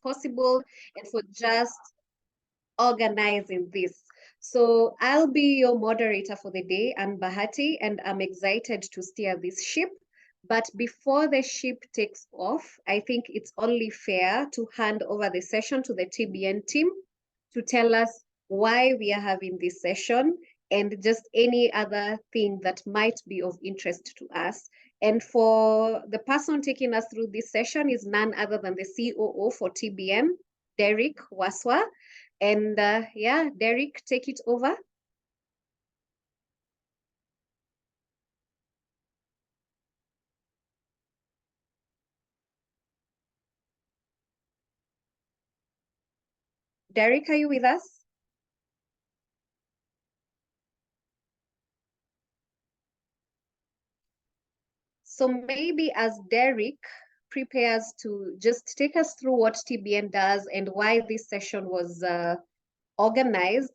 possible and for just organizing this. So I'll be your moderator for the day, and Bahati, and I'm excited to steer this ship. But before the ship takes off, I think it's only fair to hand over the session to the TBN team to tell us why we are having this session and just any other thing that might be of interest to us. And for the person taking us through this session is none other than the COO for TBN, Derek Waswa. And yeah, Derek, take it over. Derek, are you with us? So maybe as Derek prepares to just take us through what TBN does and why this session was organized,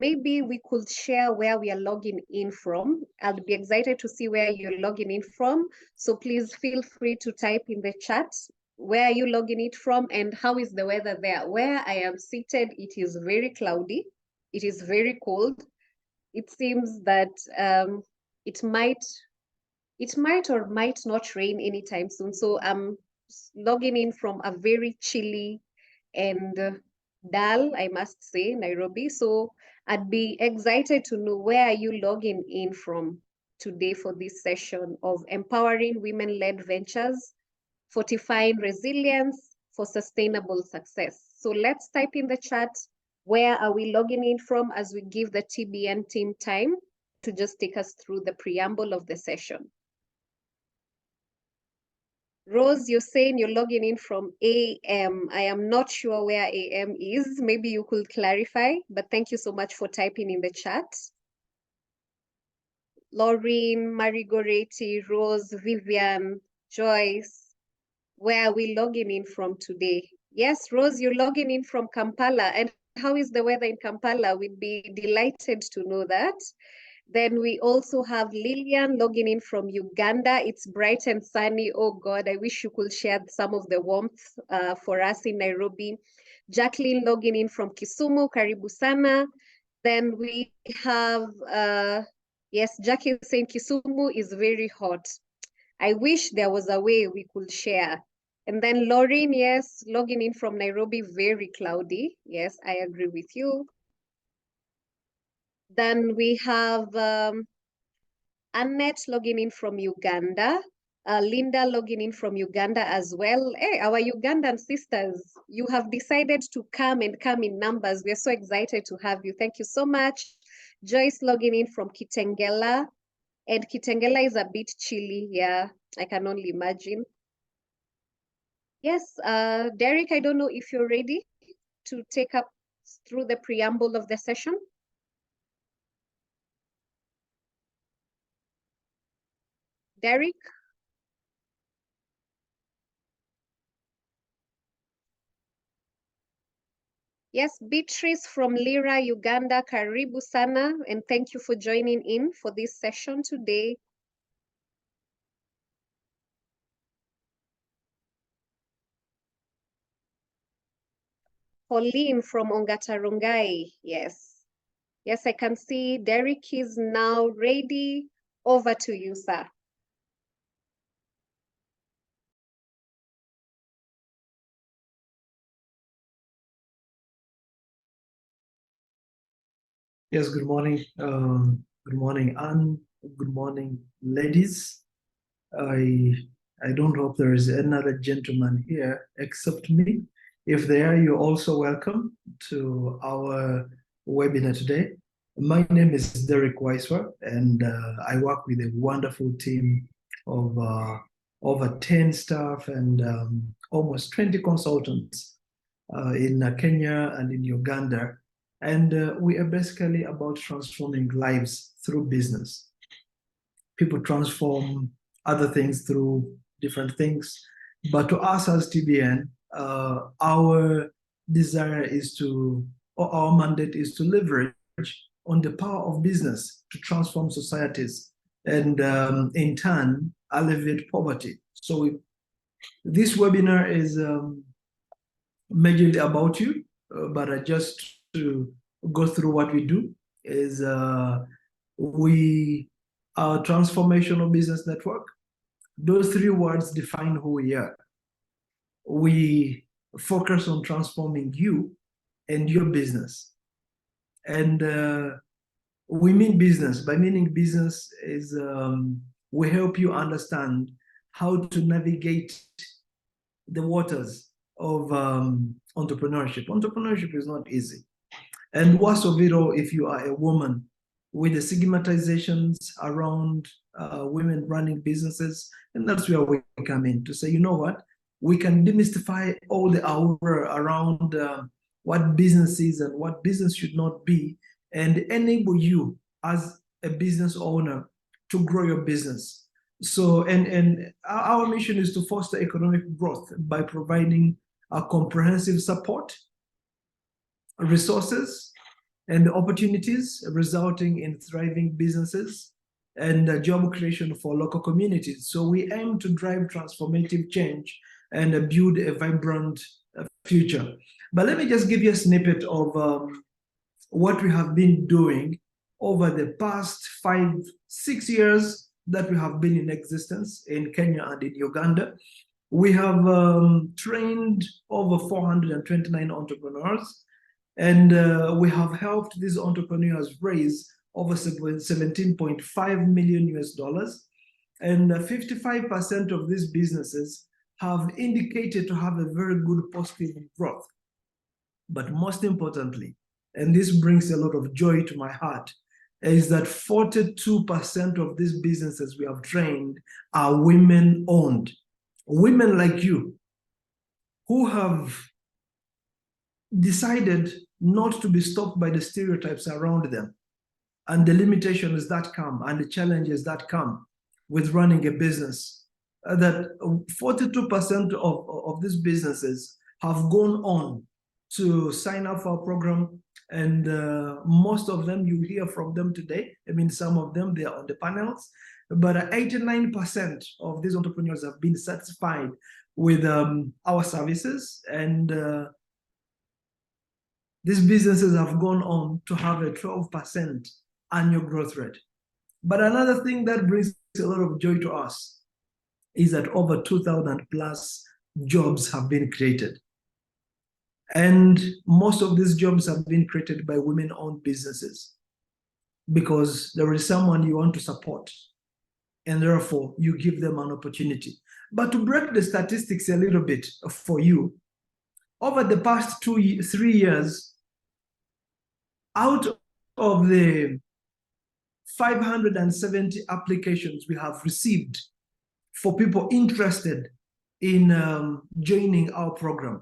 maybe we could share where we are logging in from. I'll be excited to see where you're logging in from. So please feel free to type in the chat. Where are you logging it from and how is the weather there? Where I am seated, it is very cloudy. It is very cold. It seems that it might or might not rain anytime soon. So I'm logging in from a very chilly and dull, I must say, Nairobi. So I'd be excited to know where are you logging in from today for this session of empowering women-led ventures, fortifying resilience for sustainable success. So let's type in the chat, where are we logging in from as we give the TBN team time to just take us through the preamble of the session. Rose, you're saying you're logging in from AM. I am not sure where AM is. Maybe you could clarify, but thank you so much for typing in the chat. Laureen, Marigoretti, Rose, Vivian, Joyce, where are we logging in from today? Yes, Rose, you're logging in from Kampala. And how is the weather in Kampala? We'd be delighted to know that. Then we also have Lillian logging in from Uganda. It's bright and sunny. Oh God, I wish you could share some of the warmth for us in Nairobi. Jacqueline logging in from Kisumu, karibu sana. Then we have, yes, Jackie saying Kisumu is very hot. I wish there was a way we could share. And then Lauren, yes, logging in from Nairobi, very cloudy. Yes, I agree with you. Then we have Annette logging in from Uganda. Linda logging in from Uganda as well. Hey, our Ugandan sisters, you have decided to come and come in numbers. We're so excited to have you. Thank you so much. Joyce logging in from Kitengela. And Kitengela is a bit chilly. Yeah, I can only imagine. Yes, Derek, I don't know if you're ready to take up through the preamble of the session. Derek? Yes, Beatrice from Lira, Uganda, karibu sana, and thank you for joining in for this session today. Pauline from Ongatarungai, yes. Yes, I can see Derek is now ready. Over to you, sir. Yes, good morning. Good morning, Anne. Good morning, ladies. I don't hope there is another gentleman here except me. If there, you're also welcome to our webinar today. My name is Derek Weiswer, and I work with a wonderful team of over 10 staff and almost 20 consultants in Kenya and in Uganda. And we are basically about transforming lives through business. People transform other things through different things. But to us as TBN, our desire is to, or our mandate is to leverage on the power of business to transform societies and in turn, alleviate poverty. So this webinar is majorly about you, but just to go through what we do is we are a transformational business network. Those three words define who we are. We focus on transforming you and your business. And we mean business. By meaning business is we help you understand how to navigate the waters of entrepreneurship. Entrepreneurship is not easy. And worst of it all, if you are a woman, with the stigmatizations around women running businesses, and that's where we come in to say, you know what, we can demystify all the aura around what business is and what business should not be, and enable you as a business owner to grow your business. So, and our mission is to foster economic growth by providing a comprehensive support, resources, and opportunities resulting in thriving businesses and job creation for local communities. So we aim to drive transformative change and build a vibrant future. But let me just give you a snippet of what we have been doing over the past 5-6 years that we have been in existence in Kenya and in Uganda. We have trained over 429 entrepreneurs, and we have helped these entrepreneurs raise over 17.5 million US dollars. And 55% of these businesses have indicated to have a very good positive growth. But most importantly, and this brings a lot of joy to my heart, is that 42% of these businesses we have trained are women-owned. Women like you who have decided not to be stopped by the stereotypes around them and the limitations that come and the challenges that come with running a business. That 42% of these businesses have gone on to sign up for our program, and most of them, you hear from them today. I mean, some of them, they are on the panels, but 89% of these entrepreneurs have been satisfied with our services, and these businesses have gone on to have a 12% annual growth rate. But another thing that brings a lot of joy to us is that over 2,000 plus jobs have been created. And most of these jobs have been created by women-owned businesses because there is someone you want to support, and therefore you give them an opportunity. But to break the statistics a little bit for you, over the past 3 years, out of the 570 applications we have received for people interested in joining our program,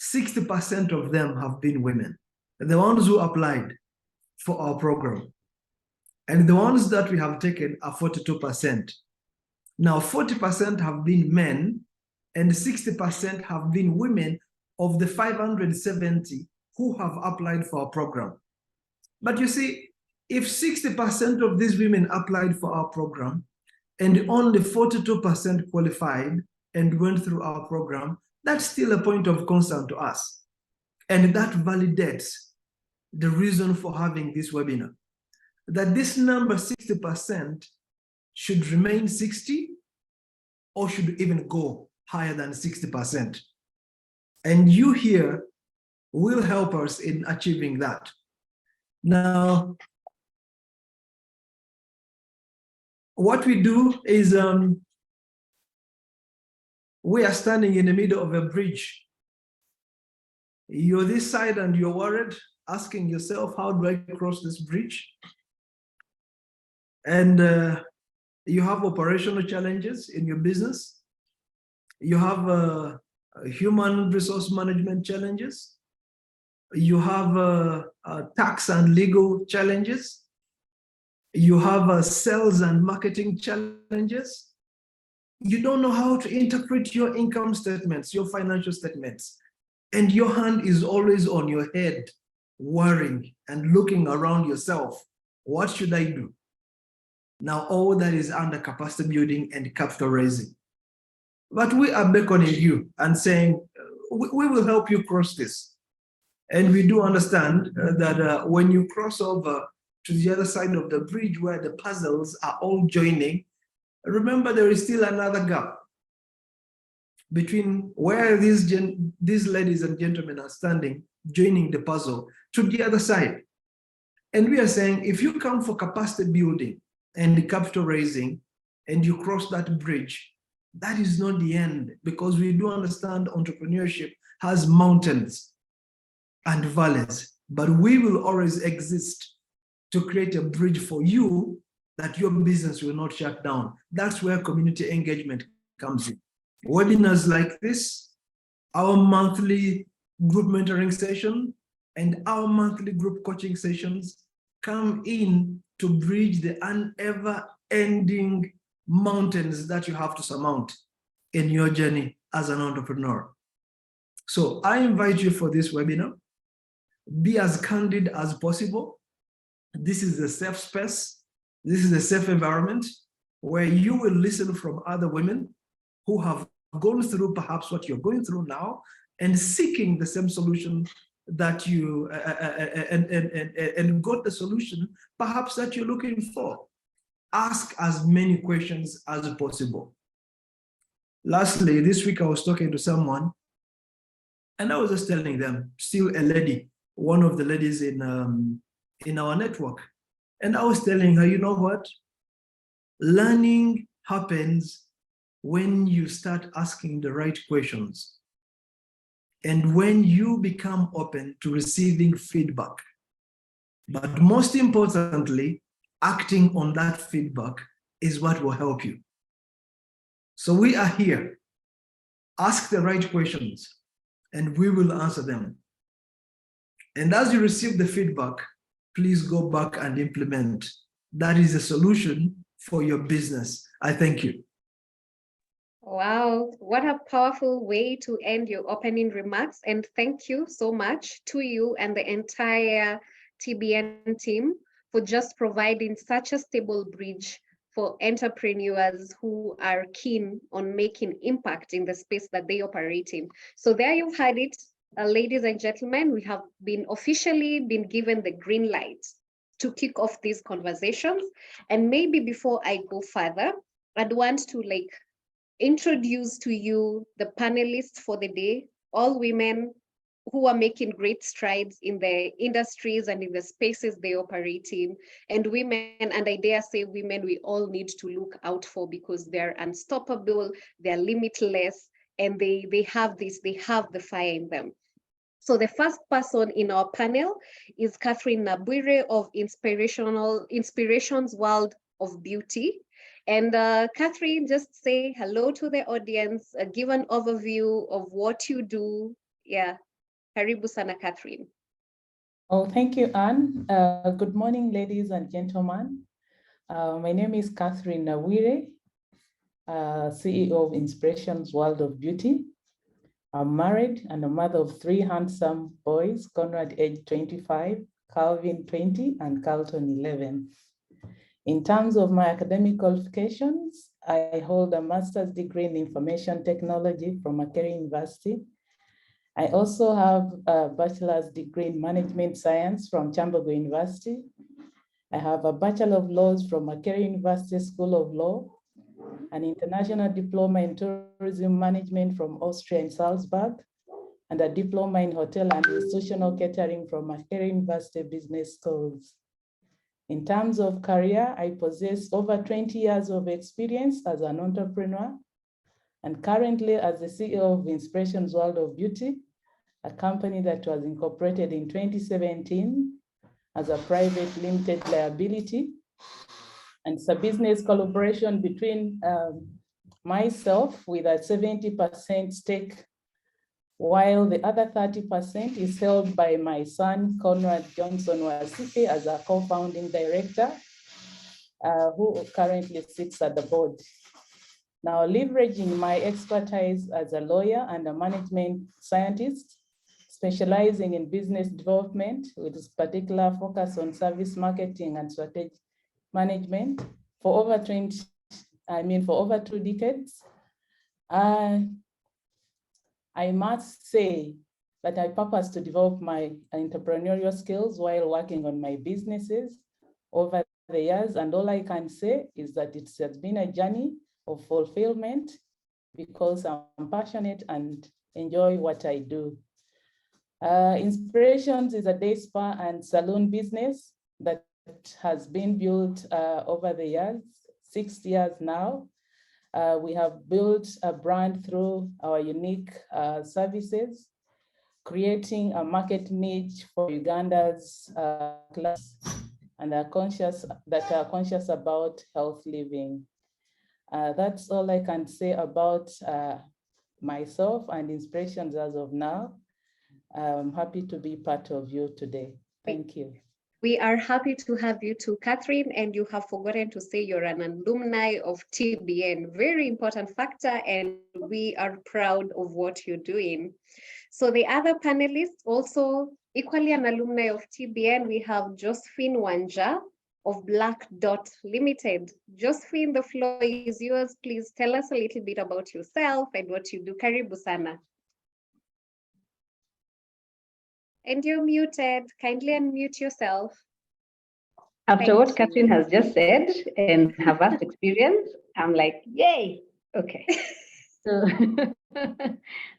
60% of them have been women, the ones who applied for our program. And the ones that we have taken are 42%. Now, 40% have been men and 60% have been women of the 570 who have applied for our program. But you see, if 60% of these women applied for our program and only 42% qualified and went through our program, that's still a point of concern to us. And that validates the reason for having this webinar. That this number, 60%, should remain 60 or should even go higher than 60%. And you here will help us in achieving that. Now, what we do is we are standing in the middle of a bridge. You're this side and you're worried, asking yourself, how do I cross this bridge? And you have operational challenges in your business. You have human resource management challenges. You have tax and legal challenges. You have sales and marketing challenges. You don't know how to interpret your income statements, your financial statements. And your hand is always on your head, worrying and looking around yourself. What should I do? Now, all that is under capacity building and capital raising. But we are beckoning you and saying, we will help you cross this. And we do understand that when you cross over to the other side of the bridge where the puzzles are all joining, remember there is still another gap between where these ladies and gentlemen are standing, joining the puzzle to the other side. And we are saying, if you come for capacity building and capital raising, and you cross that bridge, that is not the end, because we do understand entrepreneurship has mountains and valleys, but we will always exist to create a bridge for you that your business will not shut down. That's where community engagement comes in. Webinars like this, our monthly group mentoring session, and our monthly group coaching sessions come in to bridge the ever-ending mountains that you have to surmount in your journey as an entrepreneur. So I invite you for this webinar. Be as candid as possible. This is a safe space. This is a safe environment where you will listen from other women who have gone through perhaps what you're going through now and seeking the same solution that you and got the solution perhaps that you're looking for. Ask as many questions as possible. Lastly, this week I was talking to someone and I was just telling them, still a lady, one of the ladies in our network. And I was telling her, you know what? Learning happens when you start asking the right questions and when you become open to receiving feedback. But most importantly, acting on that feedback is what will help you. So we are here. Ask the right questions and we will answer them. And as you receive the feedback, please go back and implement. That is a solution for your business. I thank you. Wow, what a powerful way to end your opening remarks. And thank you so much to you and the entire TBN team for just providing such a stable bridge for entrepreneurs who are keen on making impact in the space that they operate in. So there you've had it, ladies and gentlemen, we have been officially been given the green light to kick off these conversations. And maybe before I go further, I'd want to introduce to you the panelists for the day, all women who are making great strides in the industries and in the spaces they operate in, and women, and I dare say women we all need to look out for because they're unstoppable, they're limitless, and they have the fire in them. So the first person in our panel is Catherine Nabwire of Inspirations World of Beauty. And Catherine, just say hello to the audience, give an overview of what you do. Yeah, karibu sana, Catherine. Oh, thank you, Anne. Good morning, ladies and gentlemen. My name is Catherine Nabwire, CEO of Inspirations World of Beauty. I'm married and a mother of 3 handsome boys, Conrad age 25, Calvin 20, and Carlton 11. In terms of my academic qualifications, I hold a master's degree in information technology from Makerere University. I also have a bachelor's degree in management science from Chambogo University. I have a Bachelor of Laws from Makerere University School of Law, an international diploma in tourism management from Austria in Salzburg, and a diploma in hotel and institutional catering from Makerere University Business Schools. In terms of career, I possess over 20 years of experience as an entrepreneur, and currently as the CEO of Inspirations World of Beauty, a company that was incorporated in 2017 as a private limited liability. And it's a business collaboration between myself with a 70% stake, while the other 30% is held by my son, Conrad Johnson Wasipe, as a co-founding director, who currently sits at the board. Now, leveraging my expertise as a lawyer and a management scientist, specializing in business development with a particular focus on service marketing and strategic management for over 2 decades. I must say that I purpose to develop my entrepreneurial skills while working on my businesses over the years. And all I can say is that it has been a journey of fulfillment because I'm passionate and enjoy what I do. Inspirations is a day spa and salon business that has been built over the years, 6 years now. We have built a brand through our unique services, creating a market niche for Uganda's class and are conscious about health living. That's all I can say about myself and inspirations as of now. I'm happy to be part of you today. Thank you. We are happy to have you too, Catherine, and you have forgotten to say you're an alumni of TBN. Very important factor, and we are proud of what you're doing. So the other panelists, also equally an alumni of TBN, we have Josephine Wanja of Black Dot Limited. Josephine, the floor is yours. Please tell us a little bit about yourself and what you do. Karibu sana. And you're muted. Kindly unmute yourself. After what Catherine has just said and her vast experience, I'm like, yay, okay. So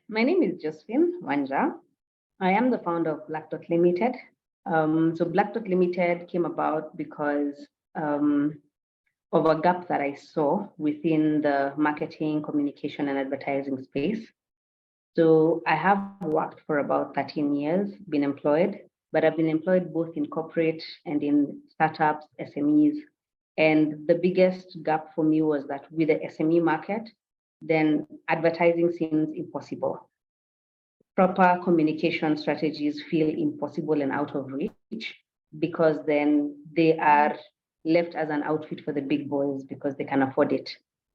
my name is Josephine Wanja. I am the founder of Black Dot Limited. So Black Dot Limited came about because of a gap that I saw within the marketing, communication, and advertising space. So I have worked for about 13 years, been employed, but I've been employed both in corporate and in startups, SMEs. And the biggest gap for me was that with the SME market, then advertising seems impossible. Proper communication strategies feel impossible and out of reach because then they are left as an outfit for the big boys because they can afford it.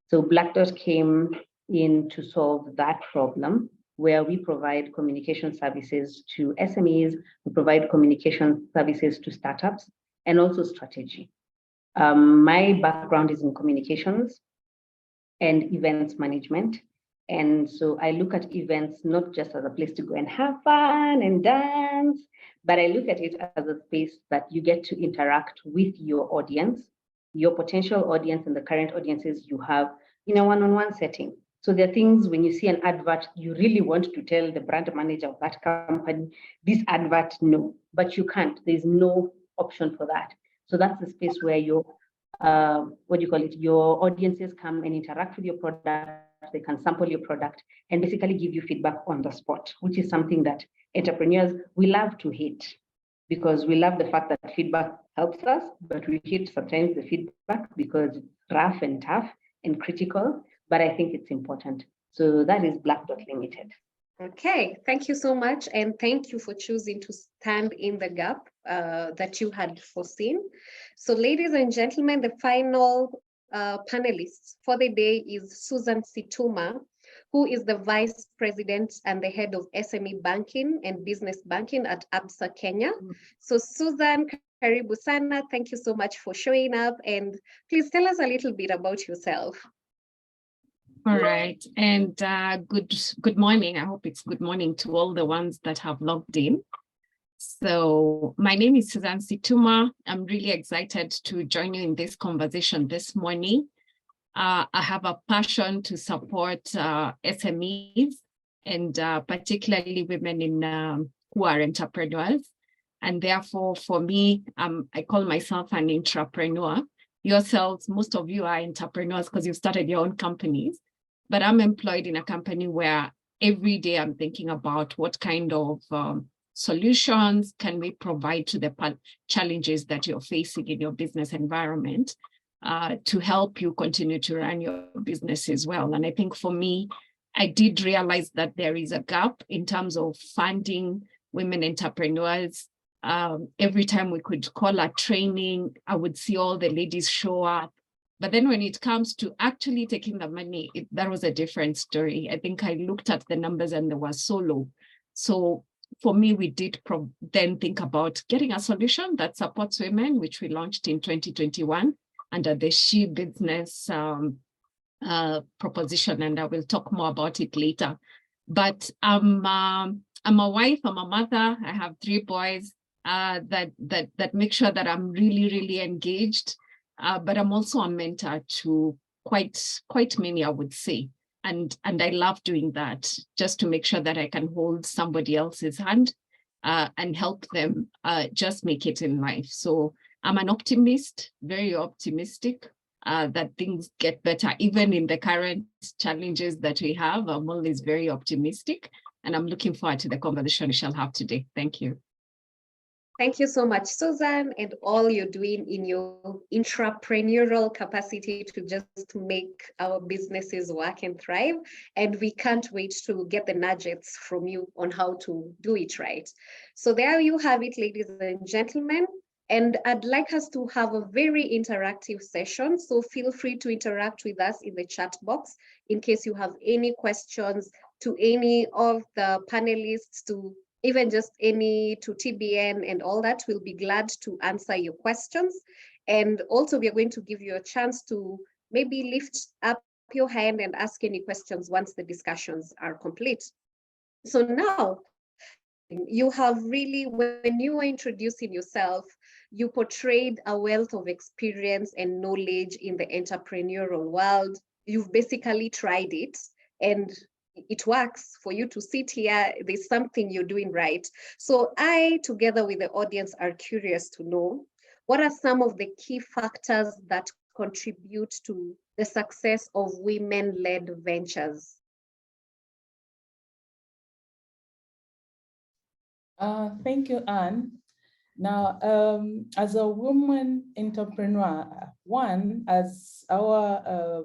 So Black Dot came in to solve that problem, where we provide communication services to SMEs, we provide communication services to startups, and also strategy. My background is in communications and events management. And so I look at events not just as a place to go and have fun and dance, but I look at it as a space that you get to interact with your audience, your potential audience and the current audiences you have in a one-on-one setting. So there are things when you see an advert, you really want to tell the brand manager of that company, this advert, no, but you can't. There's no option for that. So that's the space where your, your audiences come and interact with your product. They can sample your product and basically give you feedback on the spot, which is something that entrepreneurs, we love to hate because we love the fact that feedback helps us, but we hate sometimes the feedback because it's rough and tough and critical. But I think it's important. So that is Black Dot Limited. Okay, thank you so much. And thank you for choosing to stand in the gap that you had foreseen. So ladies and gentlemen, the final panelist for the day is Susan Situma, who is the Vice President and the Head of SME Banking and Business Banking at ABSA Kenya. So Susan, karibu sana. Thank you so much for showing up. And please tell us a little bit about yourself. All right, and good morning. I hope it's good morning to all the ones that have logged in. So my name is Susan Situma. I'm really excited to join you in this conversation this morning. I have a passion to support SMEs and particularly women in who are entrepreneurs. And therefore, for me, I call myself an entrepreneur. Yourselves, most of you are entrepreneurs because you've started your own companies. But I'm employed in a company where every day I'm thinking about what kind of solutions can we provide to the challenges that you're facing in your business environment to help you continue to run your business as well. And I think for me, I did realize that there is a gap in terms of funding women entrepreneurs. Every time we could call a training, I would see all the ladies show up. But then when it comes to actually taking the money, that was a different story. I think I looked at the numbers and they were so low. So for me, we did then think about getting a solution that supports women, which we launched in 2021 under the She Business proposition. And I will talk more about it later. But I'm a wife, I'm a mother, I have 3 boys that make sure that I'm really engaged. But I'm also a mentor to quite many, I would say. And I love doing that, just to make sure that I can hold somebody else's hand and help them just make it in life. So I'm an optimist, very optimistic, that things get better, even in the current challenges that we have. I'm always very optimistic, and I'm looking forward to the conversation we shall have today. Thank you. Thank you so much, Susan, and all you're doing in your intrapreneurial capacity to just make our businesses work and thrive. And we can't wait to get the nuggets from you on how to do it right. So there you have it, ladies and gentlemen. And I'd like us to have a very interactive session. So feel free to interact with us in the chat box in case you have any questions to any of the panelists, to even just any to TBN and all that. We'll be glad to answer your questions. And also we are going to give you a chance to maybe lift up your hand and ask any questions once the discussions are complete. So now, you have really, when you were introducing yourself, you portrayed a wealth of experience and knowledge in the entrepreneurial world. You've basically tried it, and it works for you to sit here. There's something you're doing right. So I, together with the audience, are curious to know, what are some of the key factors that contribute to the success of women-led ventures? Thank you, Anne. Now, as a woman entrepreneur, as our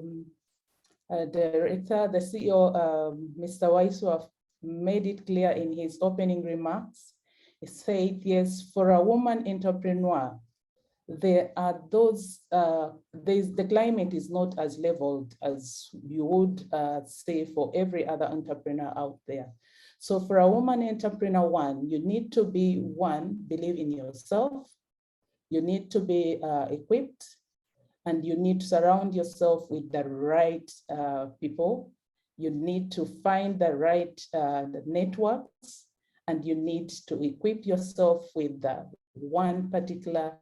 director, the CEO, Mr. Waisu, have made it clear in his opening remarks. He said, yes, for a woman entrepreneur, there are those, the climate is not as leveled as you would say for every other entrepreneur out there. So for a woman entrepreneur, you need to be, believe in yourself. You need to be equipped, and you need to surround yourself with the right people. You need to find the right networks, and you need to equip yourself with one particular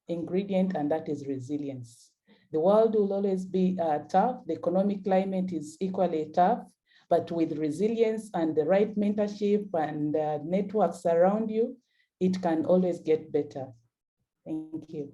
ingredient, and that is resilience. The world will always be tough. The economic climate is equally tough, but with resilience and the right mentorship and networks around you, it can always get better. Thank you.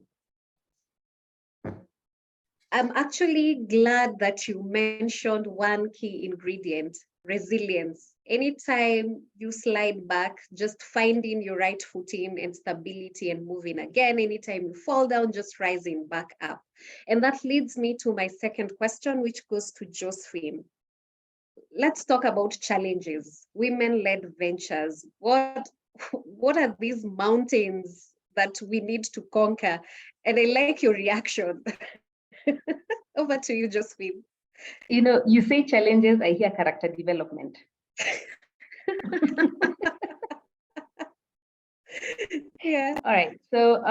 I'm actually glad that you mentioned one key ingredient, resilience. Anytime you slide back, just finding your right footing and stability and moving again. Anytime you fall down, just rising back up. And that leads me to my second question, which goes to Josephine. Let's talk about challenges, women-led ventures. What are these mountains that we need to conquer? And I like your reaction. Over to you, Josephine. You know, you say challenges, I hear character development. Yeah. All right. So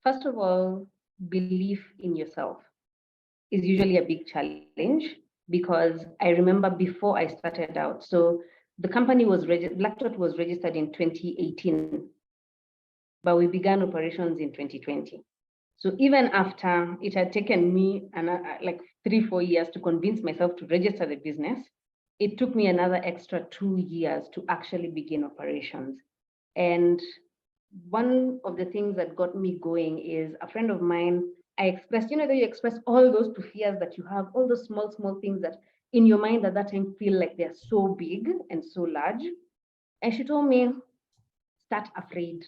first of all, belief in yourself is usually a big challenge, because I remember before I started out, so the company was Black Dot was registered in 2018, but we began operations in 2020. So even after it had taken me like 3-4 years to convince myself to register the business, it took me another extra 2 years to actually begin operations. And one of the things that got me going is a friend of mine, I expressed, you know, that you express all those fears that you have, all those small things that in your mind at that time feel like they're so big and so large. And she told me, start afraid.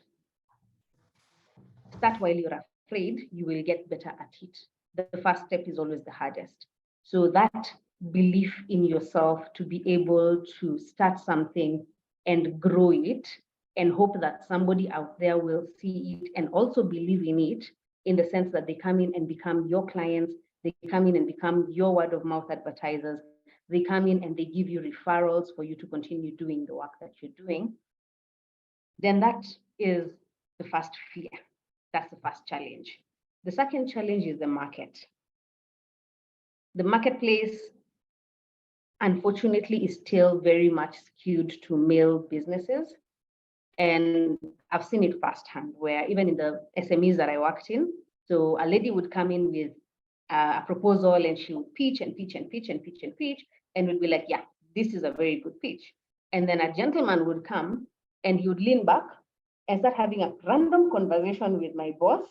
Start while you're afraid, you will get better at it. The first step is always the hardest. So that belief in yourself to be able to start something and grow it and hope that somebody out there will see it and also believe in it, in the sense that they come in and become your clients, they come in and become your word of mouth advertisers, they come in and they give you referrals for you to continue doing the work that you're doing, then that is the first fear. That's the first challenge. The second challenge is the market. The marketplace, unfortunately is still very much skewed to male businesses. And I've seen it firsthand, where even in the SMEs that I worked in, so a lady would come in with a proposal and she would pitch and pitch and pitch and pitch and pitch, and would be like, yeah, this is a very good pitch. And then a gentleman would come and he would lean back and start having a random conversation with my boss.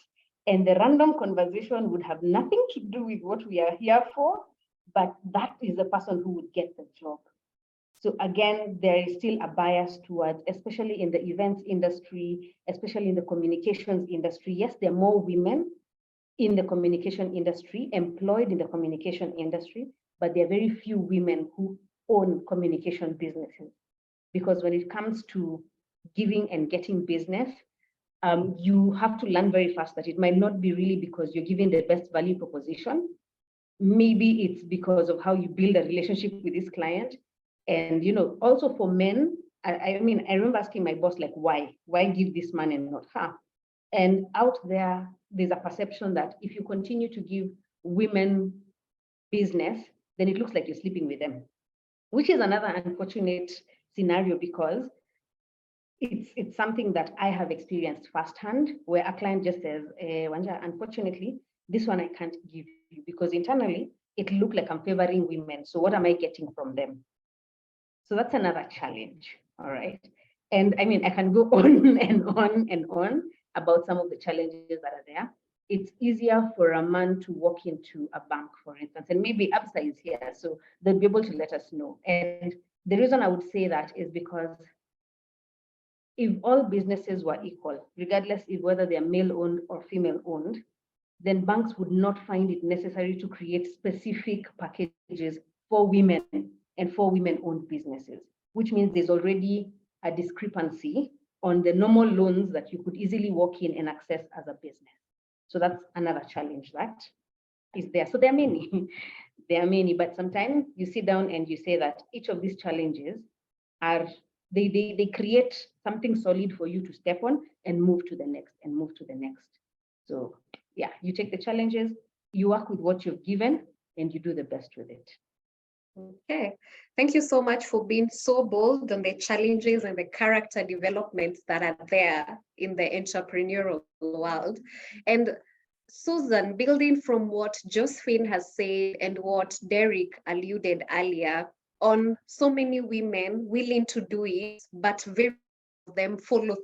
And the random conversation would have nothing to do with what we are here for, but that is the person who would get the job. So again, there is still a bias towards, especially in the events industry, especially in the communications industry. Yes, there are more women in the communication industry, employed in the communication industry, but there are very few women who own communication businesses. Because when it comes to giving and getting business, you have to learn very fast that it might not be really because you're giving the best value proposition. Maybe it's because of how you build a relationship with this client. And also for men, I mean, I remember asking my boss, like, why give this man and not her? And out there, there's a perception that if you continue to give women business, then it looks like you're sleeping with them, which is another unfortunate scenario, because it's something that I have experienced firsthand, where a client just says, Wanja, unfortunately, this one I can't give you because internally it looked like I'm favoring women. So what am I getting from them? So that's another challenge, all right? And I mean, I can go on and on and on about some of the challenges that are there. It's easier for a man to walk into a bank, for instance, and maybe Absa is here, so they'll be able to let us know. And the reason I would say that is because if all businesses were equal, regardless of whether they are male-owned or female-owned, then banks would not find it necessary to create specific packages for women and for women-owned businesses, which means there's already a discrepancy on the normal loans that you could easily walk in and access as a business. So that's another challenge that is there. So there are many, there are many, but sometimes you sit down and you say that each of these challenges are, they create something solid for you to step on and move to the next and move to the next. So yeah, you take the challenges, you work with what you've given, and you do the best with it. Okay, thank you so much for being so bold on the challenges and the character developments that are there in the entrepreneurial world. And Susan, building from what Josephine has said and what Derek alluded earlier on, so many women willing to do it, but very few of them follow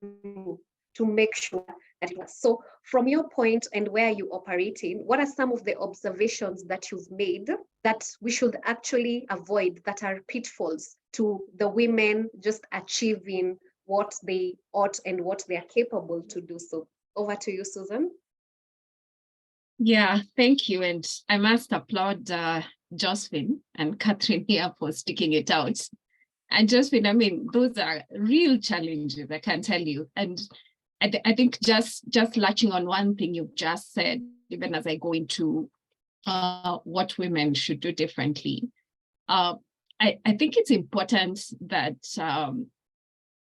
through to make sure that it works. So from your point and where you operate in, what are some of the observations that you've made that we should actually avoid, that are pitfalls to the women just achieving what they ought and what they are capable to do? So over to you, Susan. Yeah, thank you. And I must applaud Josephine and Catherine here for sticking it out. And Josephine, I mean, those are real challenges, I can tell you. And I think just latching on one thing you've just said, even as I go into what women should do differently, I think it's important that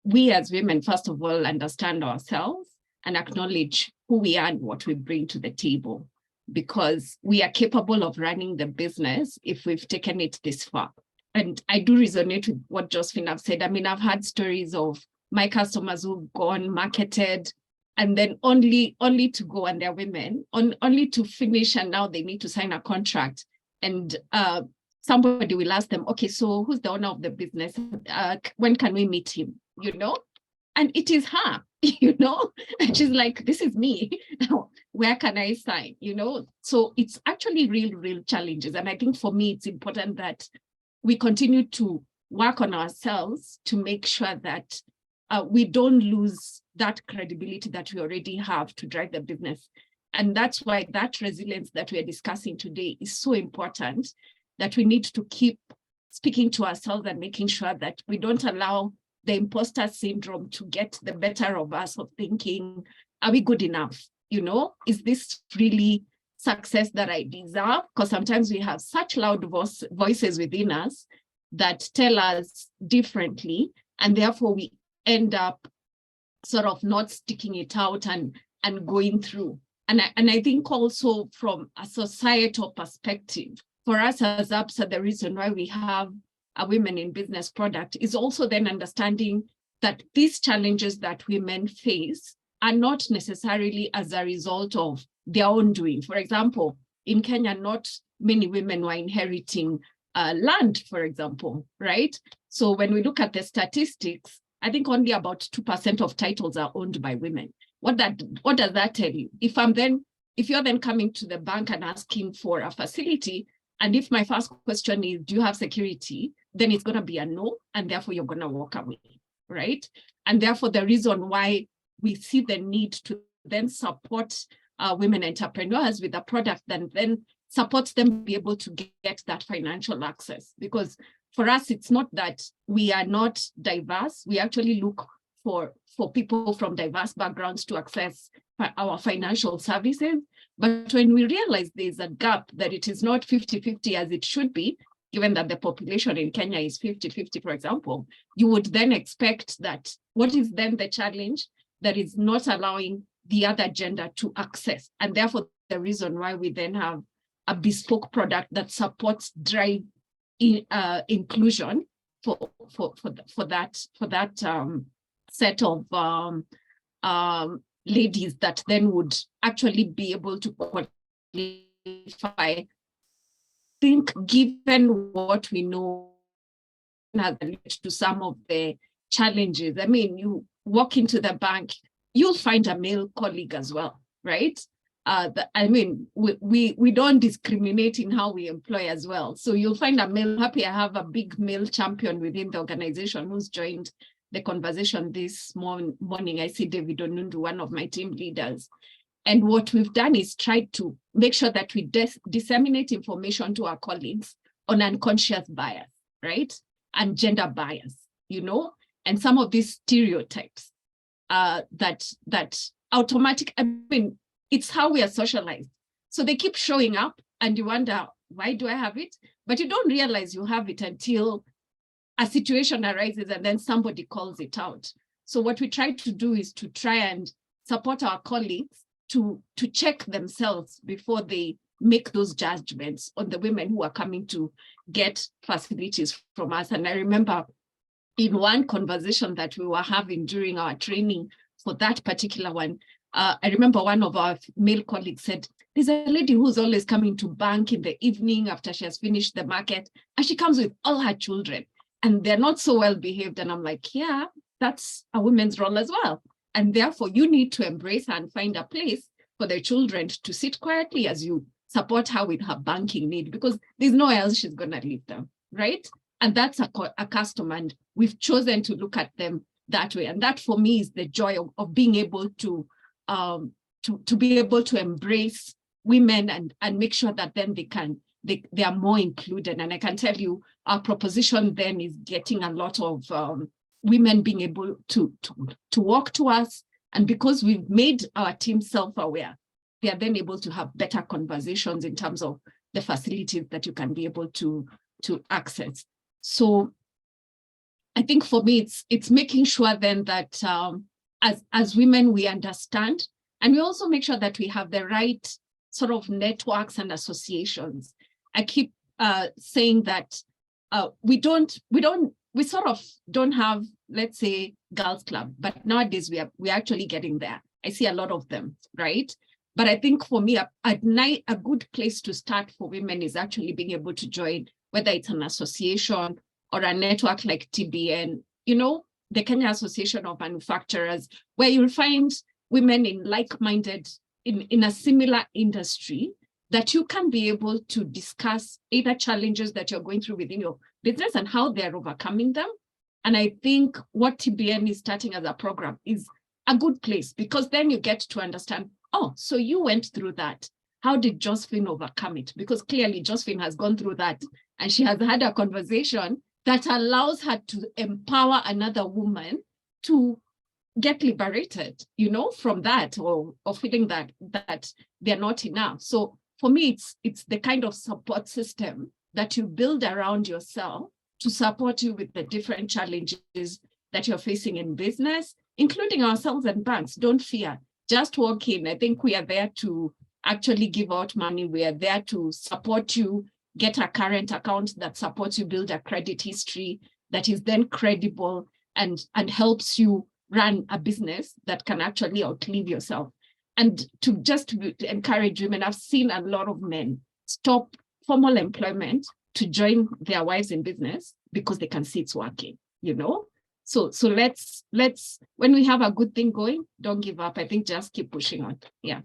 we as women, first of all, understand ourselves and acknowledge who we are and what we bring to the table, because we are capable of running the business if we've taken it this far. And I do resonate with what Josephine have said. I mean, I've had stories of my customers who've gone, marketed, and then only to go, and they're women, only to finish, and now they need to sign a contract. And somebody will ask them, okay, so who's the owner of the business? When can we meet him? And it is her, and she's like, this is me. Where can I sign? So it's actually real challenges. And I think for me, it's important that we continue to work on ourselves to make sure that we don't lose that credibility that we already have to drive the business. And that's why that resilience that we are discussing today is so important, that we need to keep speaking to ourselves and making sure that we don't allow the imposter syndrome to get the better of us, of thinking, are we good enough? Is this really success that I deserve? Because sometimes we have such loud voices within us that tell us differently, and therefore we end up sort of not sticking it out and going through. And I think also from a societal perspective, for us as ABSA, the reason why we have a Women in Business product is also then understanding that these challenges that women face are not necessarily as a result of their own doing. For example, in Kenya, not many women were inheriting land, for example, right? So when we look at the statistics, I think only about 2% of titles are owned by women. What does that tell you? If you're then coming to the bank and asking for a facility, and if my first question is, do you have security? Then it's going to be a no, and therefore you're going to walk away, right? And therefore the reason why we see the need to then support women entrepreneurs with a product that then supports them be able to get that financial access. Because for us, it's not that we are not diverse. We actually look for people from diverse backgrounds to access our financial services. But when we realize there's a gap, that it is not 50-50 as it should be, given that the population in Kenya is 50-50, for example, you would then expect that what is then the challenge that is not allowing the other gender to access? And therefore, the reason why we then have a bespoke product that supports drive inclusion for that set of ladies that then would actually be able to qualify. I think given what we know has led to some of the challenges. I mean, you walk into the bank, you'll find a male colleague as well, right? I mean, we don't discriminate in how we employ as well. So you'll find a male. Happy I have a big male champion within the organization who's joined the conversation this morning. I see David Onundu, one of my team leaders. And what we've done is tried to make sure that we disseminate information to our colleagues on unconscious bias, right? And gender bias, you know, and some of these stereotypes that automatic, I mean, it's how we are socialized. So they keep showing up and you wonder, why do I have it? But you don't realize you have it until a situation arises and then somebody calls it out. So what we try to do is to try and support our colleagues to check themselves before they make those judgments on the women who are coming to get facilities from us. And I remember in one conversation that we were having during our training for that particular one, I remember one of our male colleagues said, there's a lady who's always coming to bank in the evening after she has finished the market, and she comes with all her children, and they're not so well behaved. And I'm like, yeah, that's a woman's role as well. And therefore, you need to embrace her and find a place for the children to sit quietly as you support her with her banking need, because there's nowhere else she's going to leave them, right? And that's a customer, and we've chosen to look at them that way. And that for me is the joy of being able to be able to embrace women and make sure that then they are more included. And I can tell you our proposition then is getting a lot of women being able to walk to us. And because we've made our team self-aware, they are then able to have better conversations in terms of the facilities that you can be able to access. So I think for me, it's making sure then that as women, we understand, and we also make sure that we have the right sort of networks and associations. I keep saying that we sort of don't have, let's say, girls club, but nowadays we're actually getting there. I see a lot of them, right? But I think for me, a good place to start for women is actually being able to join, whether it's an association or a network like TBN, you know, the Kenya Association of Manufacturers, where you'll find women in like-minded, in a similar industry, that you can be able to discuss either challenges that you're going through within your business and how they're overcoming them. And I think what TBN is starting as a program is a good place, because then you get to understand, oh, so you went through that. How did Josephine overcome it? Because clearly Josephine has gone through that and she has had a conversation that allows her to empower another woman to get liberated, you know, from that or feeling that they're not enough. So for me, it's the kind of support system that you build around yourself to support you with the different challenges that you're facing in business, including ourselves and banks. Don't fear, just walk in. I think we are there to actually give out money. We are there to support you get a current account that supports you build a credit history that is then credible and helps you run a business that can actually outlive yourself. And to encourage women, I've seen a lot of men stop formal employment to join their wives in business because they can see it's working, you know? So let's when we have a good thing going, don't give up. I think just keep pushing on. Yeah.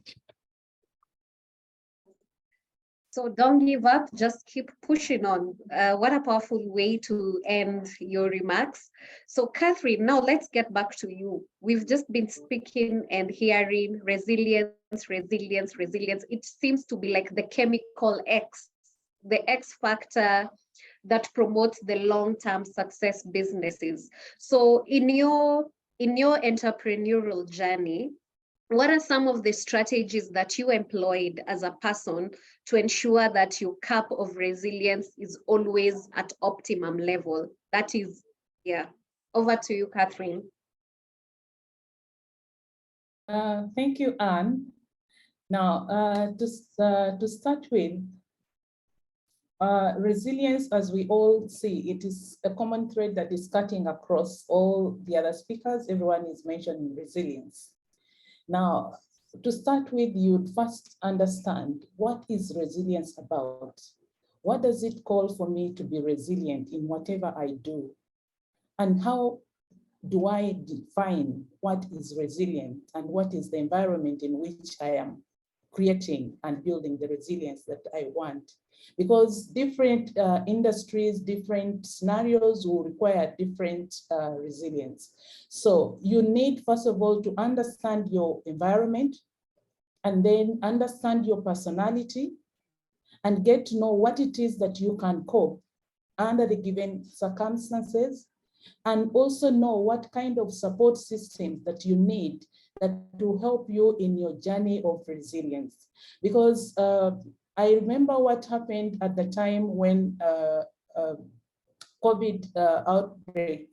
So don't give up, just keep pushing on. What a powerful way to end your remarks. So Catherine, now let's get back to you. We've just been speaking and hearing resilience. It seems to be like the chemical X, the X factor that promotes the long-term success businesses. So in your entrepreneurial journey, what are some of the strategies that you employed as a person to ensure that your cup of resilience is always at optimum level? That is, yeah. Over to you, Catherine. Thank you, Anne. Now, to start with, resilience, as we all see, it is a common thread that is cutting across all the other speakers. Everyone is mentioning resilience. Now, to start with, you'd first understand, what is resilience about? What does it call for me to be resilient in whatever I do? And how do I define what is resilient and what is the environment in which I am creating and building the resilience that I want? Because different industries, different scenarios will require different resilience. So you need, first of all, to understand your environment, and then understand your personality, and get to know what it is that you can cope under the given circumstances, and also know what kind of support systems that you need that to help you in your journey of resilience. Because I remember what happened at the time when COVID outbreak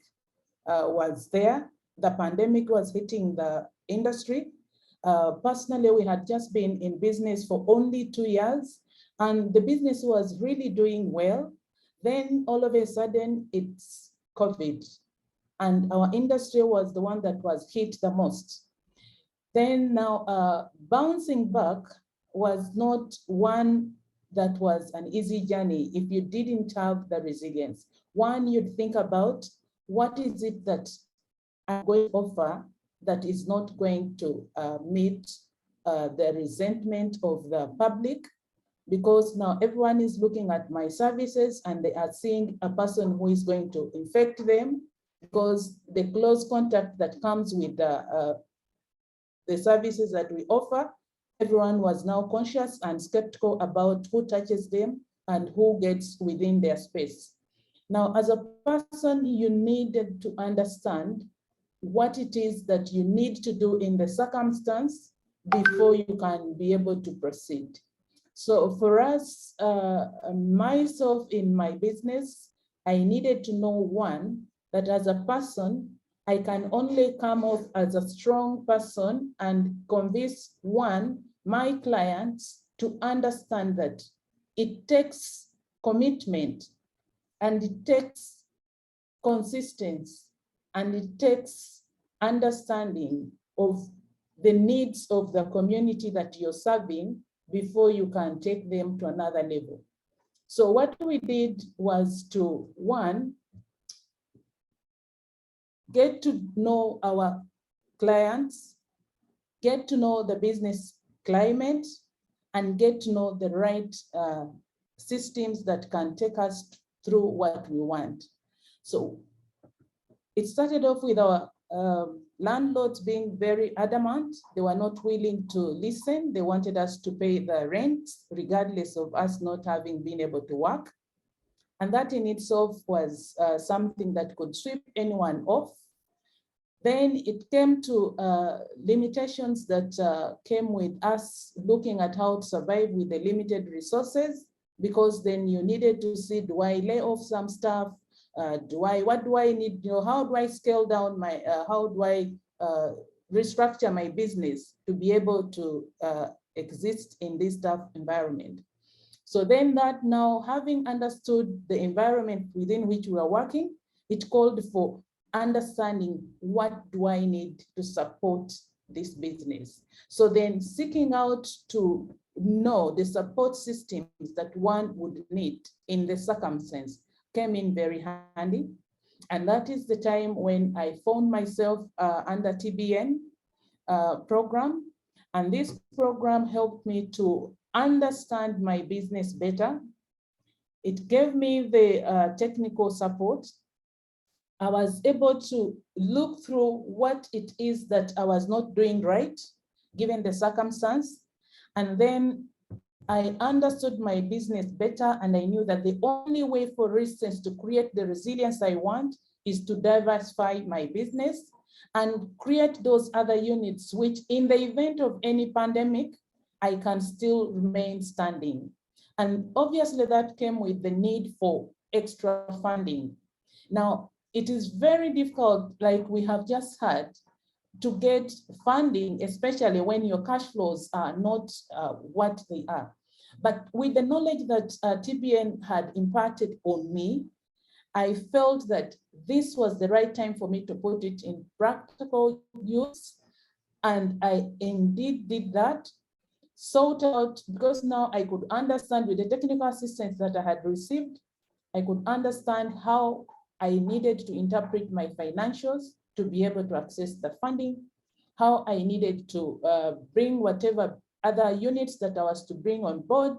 was there. The pandemic was hitting the industry. Personally, we had just been in business for only 2 years, and the business was really doing well. Then all of a sudden, it's COVID, and our industry was the one that was hit the most. Then now, bouncing back was not one that was an easy journey if you didn't have the resilience. One, you'd think about, what is it that I'm going to offer that is not going to meet the resentment of the public? Because now everyone is looking at my services and they are seeing a person who is going to infect them, because the close contact that comes with the services that we offer, everyone was now conscious and skeptical about who touches them and who gets within their space. Now, as a person, you needed to understand what it is that you need to do in the circumstance before you can be able to proceed. So for us, myself in my business, I needed to know, one, that as a person, I can only come off as a strong person and convince, one, my clients to understand that it takes commitment, and it takes consistency, and it takes understanding of the needs of the community that you're serving before you can take them to another level. So what we did was to, one, get to know our clients, get to know the business climate, and get to know the right systems that can take us through what we want. So it started off with our landlords being very adamant. They were not willing to listen. They wanted us to pay the rent, regardless of us not having been able to work. And that in itself was something that could sweep anyone off. Then it came to limitations that came with us looking at how to survive with the limited resources, because then you needed to see, do I lay off some staff? What do I need, how do I scale down my, how do I restructure my business to be able to exist in this tough environment? So then that now, having understood the environment within which we are working, it called for understanding what do I need to support this business. So then seeking out to know the support systems that one would need in the circumstance came in very handy. And that is the time when I found myself under TBN program. And this program helped me to understand my business better. It gave me the technical support. I was able to look through what it is that I was not doing right, given the circumstance. And then I understood my business better, and I knew that the only way, for instance, to create the resilience I want is to diversify my business and create those other units, which in the event of any pandemic, I can still remain standing. And obviously that came with the need for extra funding. Now, it is very difficult, like we have just heard, to get funding, especially when your cash flows are not what they are. But with the knowledge that TBN had imparted on me, I felt that this was the right time for me to put it in practical use. And I indeed did that, sought out, because now I could understand with the technical assistance that I had received, I could understand how I needed to interpret my financials to be able to access the funding, how I needed to bring whatever other units that I was to bring on board.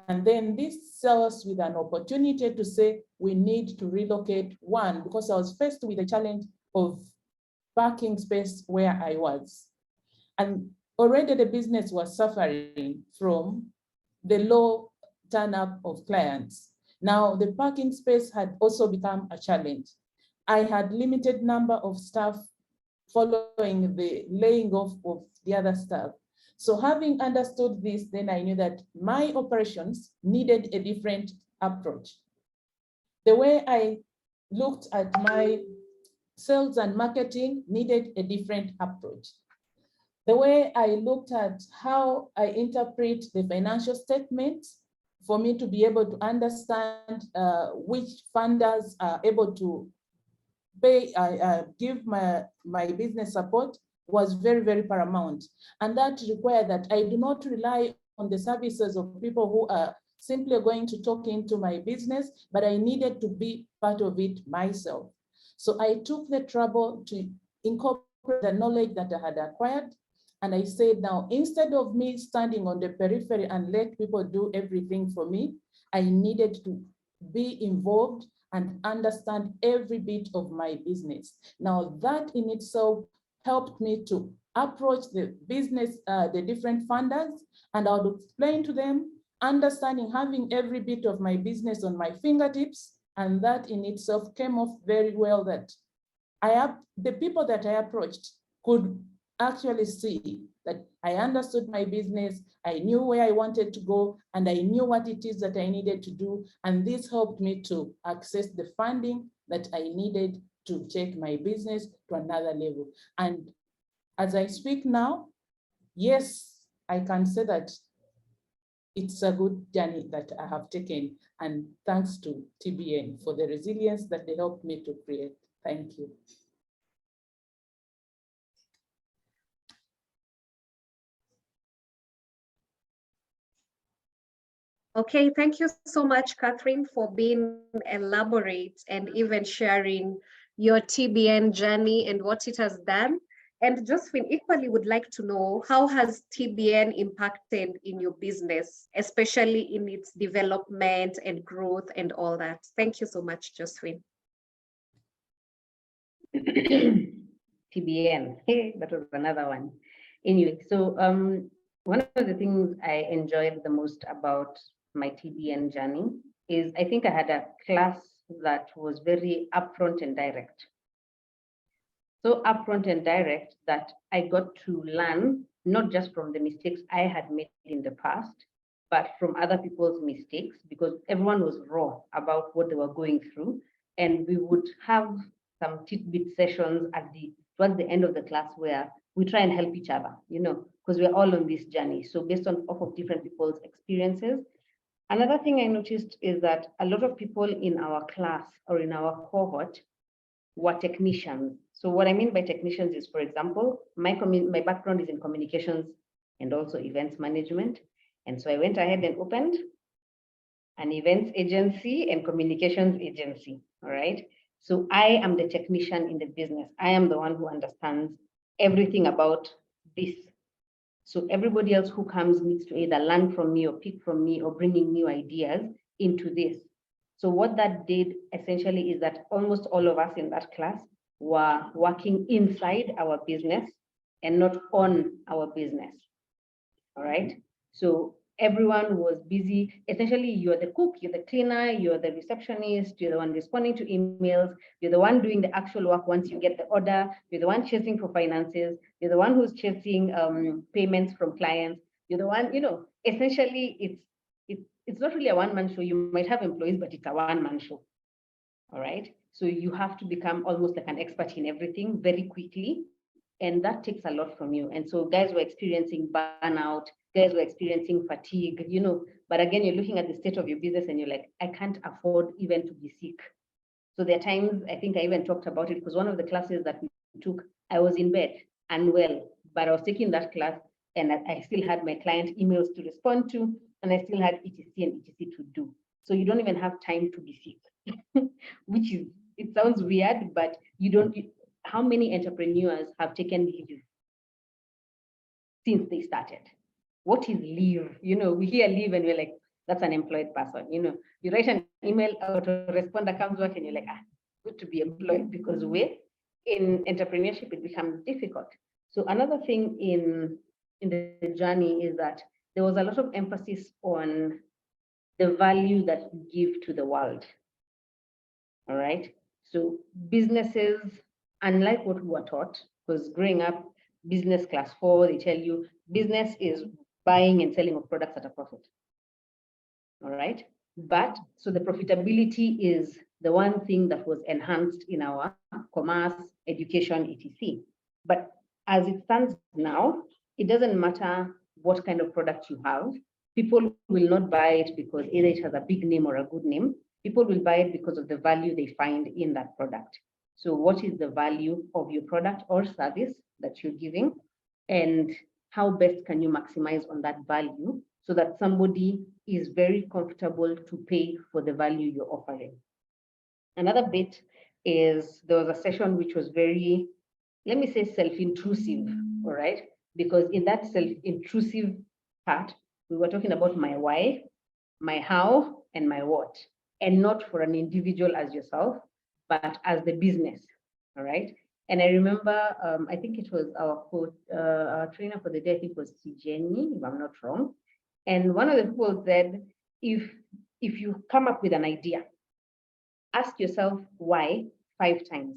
And then this saw us with an opportunity to say, we need to relocate one, because I was faced with the challenge of parking space where I was. And already the business was suffering from the low turn up of clients. Now the parking space had also become a challenge. I had limited number of staff following the laying off of the other staff. So having understood this, then I knew that my operations needed a different approach. The way I looked at my sales and marketing needed a different approach. The way I looked at how I interpret the financial statements for me to be able to understand which funders are able to pay, give my business support was very, very paramount. And that required that I do not rely on the services of people who are simply going to talk into my business, but I needed to be part of it myself. So I took the trouble to incorporate the knowledge that I had acquired. And I said, now, instead of me standing on the periphery and let people do everything for me, I needed to be involved and understand every bit of my business. Now, that in itself helped me to approach the business, the different funders, and I would explain to them, understanding, having every bit of my business on my fingertips, and that in itself came off very well, that the people that I approached could actually see that I understood my business, I knew where I wanted to go, and I knew what it is that I needed to do. And this helped me to access the funding that I needed to take my business to another level. And as I speak now, yes, I can say that it's a good journey that I have taken. And thanks to TBN for the resilience that they helped me to create. Thank you. Okay, thank you so much, Catherine, for being elaborate and even sharing your TBN journey and what it has done. And Josephine equally would like to know, how has TBN impacted in your business, especially in its development and growth and all that? Thank you so much, Josephine. TBN, hey, that was another one. Anyway, so one of the things I enjoyed the most about my TBN journey is I think I had a class that was very upfront and direct. So upfront and direct that I got to learn not just from the mistakes I had made in the past, but from other people's mistakes, because everyone was raw about what they were going through. And we would have some tidbit sessions towards the end of the class where we try and help each other, because we're all on this journey. So based off of different people's experiences, Another thing I noticed is that a lot of people in our class or in our cohort were technicians. So what I mean by technicians is, for example, my background is in communications and also events management. And so I went ahead and opened an events agency and communications agency, all right? So I am the technician in the business. I am the one who understands everything about this. So everybody else who comes needs to either learn from me or pick from me or bringing new ideas into this. So what that did essentially is that almost all of us in that class were working inside our business and not on our business, all right? So everyone was busy. Essentially, you're the cook, you're the cleaner, you're the receptionist, you're the one responding to emails, you're the one doing the actual work once you get the order, you're the one chasing for finances, you're the one who's chasing payments from clients, you're the one, essentially it's not really a one-man show. You might have employees, but it's a one-man show, all right? So you have to become almost like an expert in everything very quickly, and that takes a lot from you. And so guys were experiencing burnout, guys were experiencing fatigue, but again, you're looking at the state of your business and you're like, I can't afford even to be sick. So there are times, I think I even talked about it, because one of the classes that we took, I was in bed, unwell, but I was taking that class and I still had my client emails to respond to, and I still had etc and etc to do. So you don't even have time to be sick, which is, it sounds weird, but how many entrepreneurs have taken leave since they started? What is leave? We hear leave and we're like, that's an employed person. You write an email, autoresponder comes back and you're like, good to be employed, because in entrepreneurship, it becomes difficult. So another thing in the journey is that there was a lot of emphasis on the value that you give to the world. All right. So businesses, unlike what we were taught, because growing up, business class 4, they tell you business is buying and selling of products at a profit. All right. But so the profitability is the one thing that was enhanced in our commerce, education, etc. But as it stands now, it doesn't matter what kind of product you have. People will not buy it because either it has a big name or a good name. People will buy it because of the value they find in that product. So what is the value of your product or service that you're giving? And how best can you maximize on that value so that somebody is very comfortable to pay for the value you're offering? Another bit is there was a session which was very, let me say, self-intrusive, all right? Because in that self-intrusive part, we were talking about my why, my how, and my what, and not for an individual as yourself, but as the business, all right? And I remember, I think it was our trainer for the day, I think it was Jenny, if I'm not wrong. And one of the people said, if you come up with an idea, ask yourself why 5 times.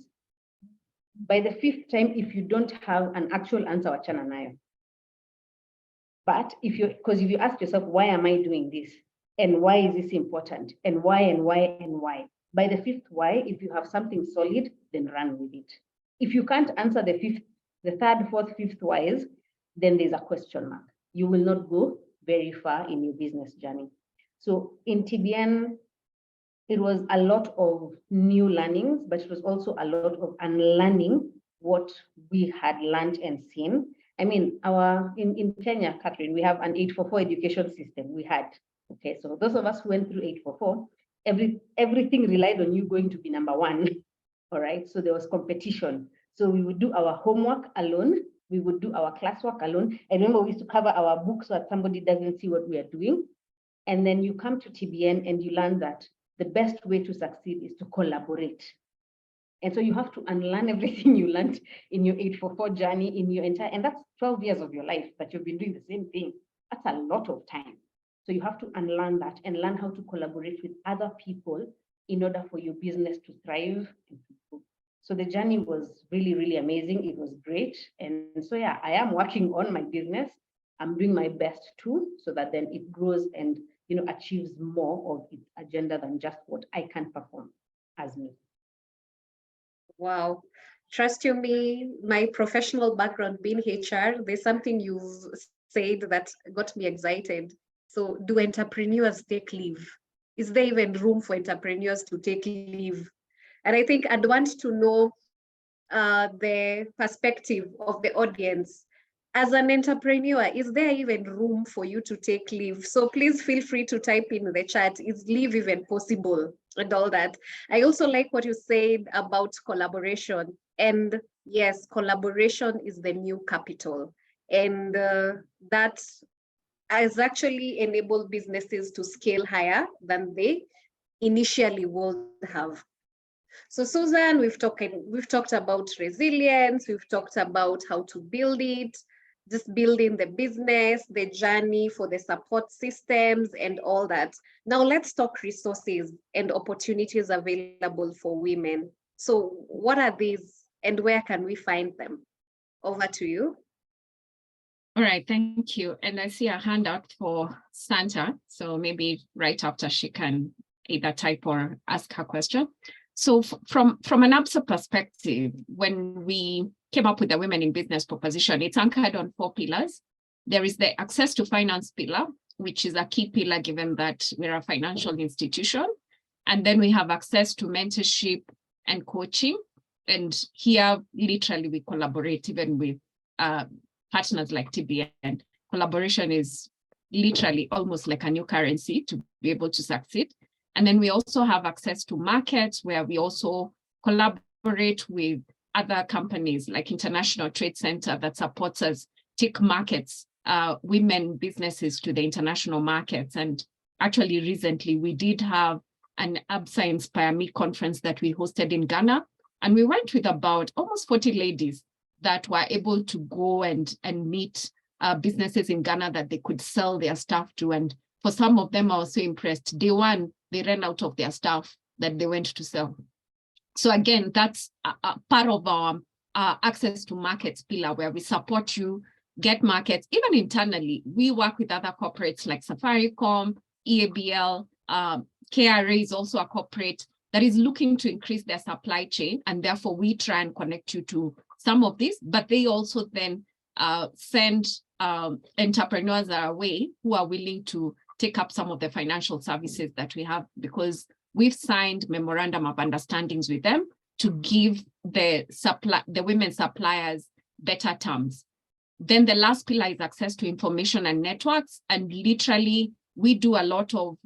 By the 5th time, if you don't have an actual answer, wachana nayo. But if you ask yourself, why am I doing this? And why is this important? And why, and why, and why? By the 5th why, if you have something solid, then run with it. If you can't answer the 3rd, 4th, 5th whys, then there's a question mark. You will not go very far in your business journey. So in TBN, it was a lot of new learnings, but it was also a lot of unlearning what we had learned and seen. I mean, in Kenya, Catherine, we have an 844 education system. We had, okay, so those of us who went through 844, everything relied on you going to be number 1, all right? So there was competition. So we would do our homework alone. We would do our classwork alone. I remember we used to cover our books so that somebody doesn't see what we are doing. And then you come to TBN and you learn that the best way to succeed is to collaborate. And so you have to unlearn everything you learned in your 844 journey, in your entire, and that's 12 years of your life that you've been doing the same thing. That's a lot of time. So you have to unlearn that and learn how to collaborate with other people in order for your business to thrive and to grow. So the journey was really, really amazing. It was great. And so, yeah, I am working on my business. I'm doing my best too, so that then it grows and achieves more of its agenda than just what I can perform as me. Wow. Trust you me, my professional background being HR, there's something you've said that got me excited. So do entrepreneurs take leave? Is there even room for entrepreneurs to take leave? And I think I'd want to know the perspective of the audience. As an entrepreneur, is there even room for you to take leave? So please feel free to type in the chat, is leave even possible, and all that. I also like what you said about collaboration. And yes, collaboration is the new capital. And that has actually enabled businesses to scale higher than they initially would have. So Susan, we've talked about resilience, we've talked about how to build it, just building the business, the journey for the support systems and all that. Now let's talk resources and opportunities available for women. So what are these and where can we find them? Over to you. All right, thank you. And I see a hand out for Santa, so maybe right after she can either type or ask her question. So from an ABSA perspective, when we came up with the Women in Business proposition, it's anchored on 4 pillars. There is the access to finance pillar, which is a key pillar given that we're a financial institution. And then we have access to mentorship and coaching. And here, literally, we collaborate even with partners like TBN. Collaboration is literally almost like a new currency to be able to succeed. And then we also have access to markets where we also collaborate with other companies like International Trade Center that supports us take markets, women businesses to the international markets. And actually recently we did have an ABSA Inspire Me conference that we hosted in Ghana. And we went with about almost 40 ladies that were able to go and meet businesses in Ghana that they could sell their stuff to. And for some of them, I was so impressed. Day one, they ran out of their stuff that they went to sell. So again, that's a part of our access to markets pillar where we support you, get markets. Even internally, we work with other corporates like Safaricom, EABL, KRA is also a corporate that is looking to increase their supply chain. And therefore, we try and connect you to some of this, but they also then send entrepreneurs our way who are willing to take up some of the financial services that we have, because we've signed memorandum of understandings with them to give the women suppliers better terms. Then the last pillar is access to information and networks. And literally, we do a lot of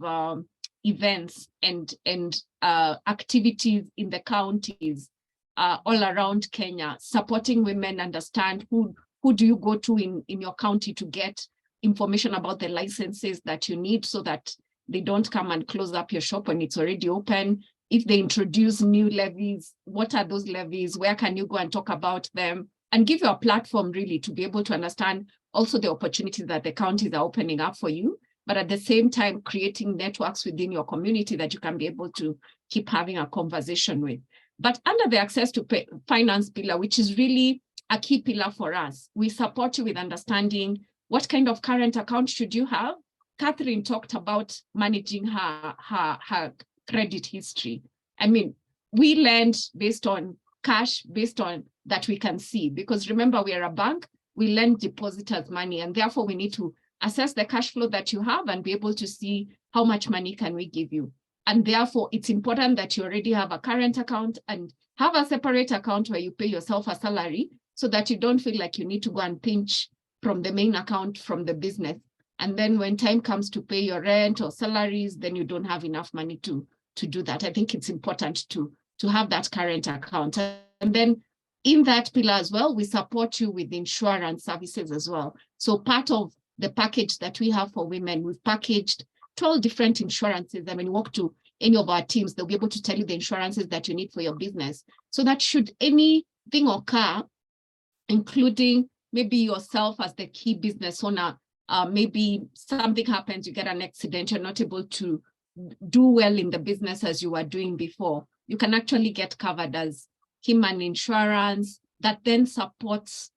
events and activities in the counties all around Kenya, supporting women understand who do you go to in your county to get information about the licenses that you need so that they don't come and close up your shop when it's already open. If they introduce new levies, what are those levies? Where can you go and talk about them? And give you a platform really to be able to understand also the opportunities that the counties are opening up for you, but at the same time, creating networks within your community that you can be able to keep having a conversation with. But under the access to finance pillar, which is really a key pillar for us, we support you with understanding what kind of current account should you have. Catherine talked about managing her credit history. I mean, we lend based on cash, based on that we can see, because remember, we are a bank, we lend depositors money, and therefore we need to assess the cash flow that you have and be able to see how much money can we give you. And therefore, it's important that you already have a current account and have a separate account where you pay yourself a salary so that you don't feel like you need to go and pinch from the main account from the business. And then when time comes to pay your rent or salaries, then you don't have enough money to do that. I think it's important to have that current account. And then in that pillar as well, we support you with insurance services as well. So part of the package that we have for women, we've packaged 12 different insurances. I mean, walk to any of our teams, they'll be able to tell you the insurances that you need for your business. So that should anything occur, including maybe yourself as the key business owner, maybe something happens, you get an accident, you're not able to do well in the business as you were doing before, you can actually get covered as human insurance that then supports,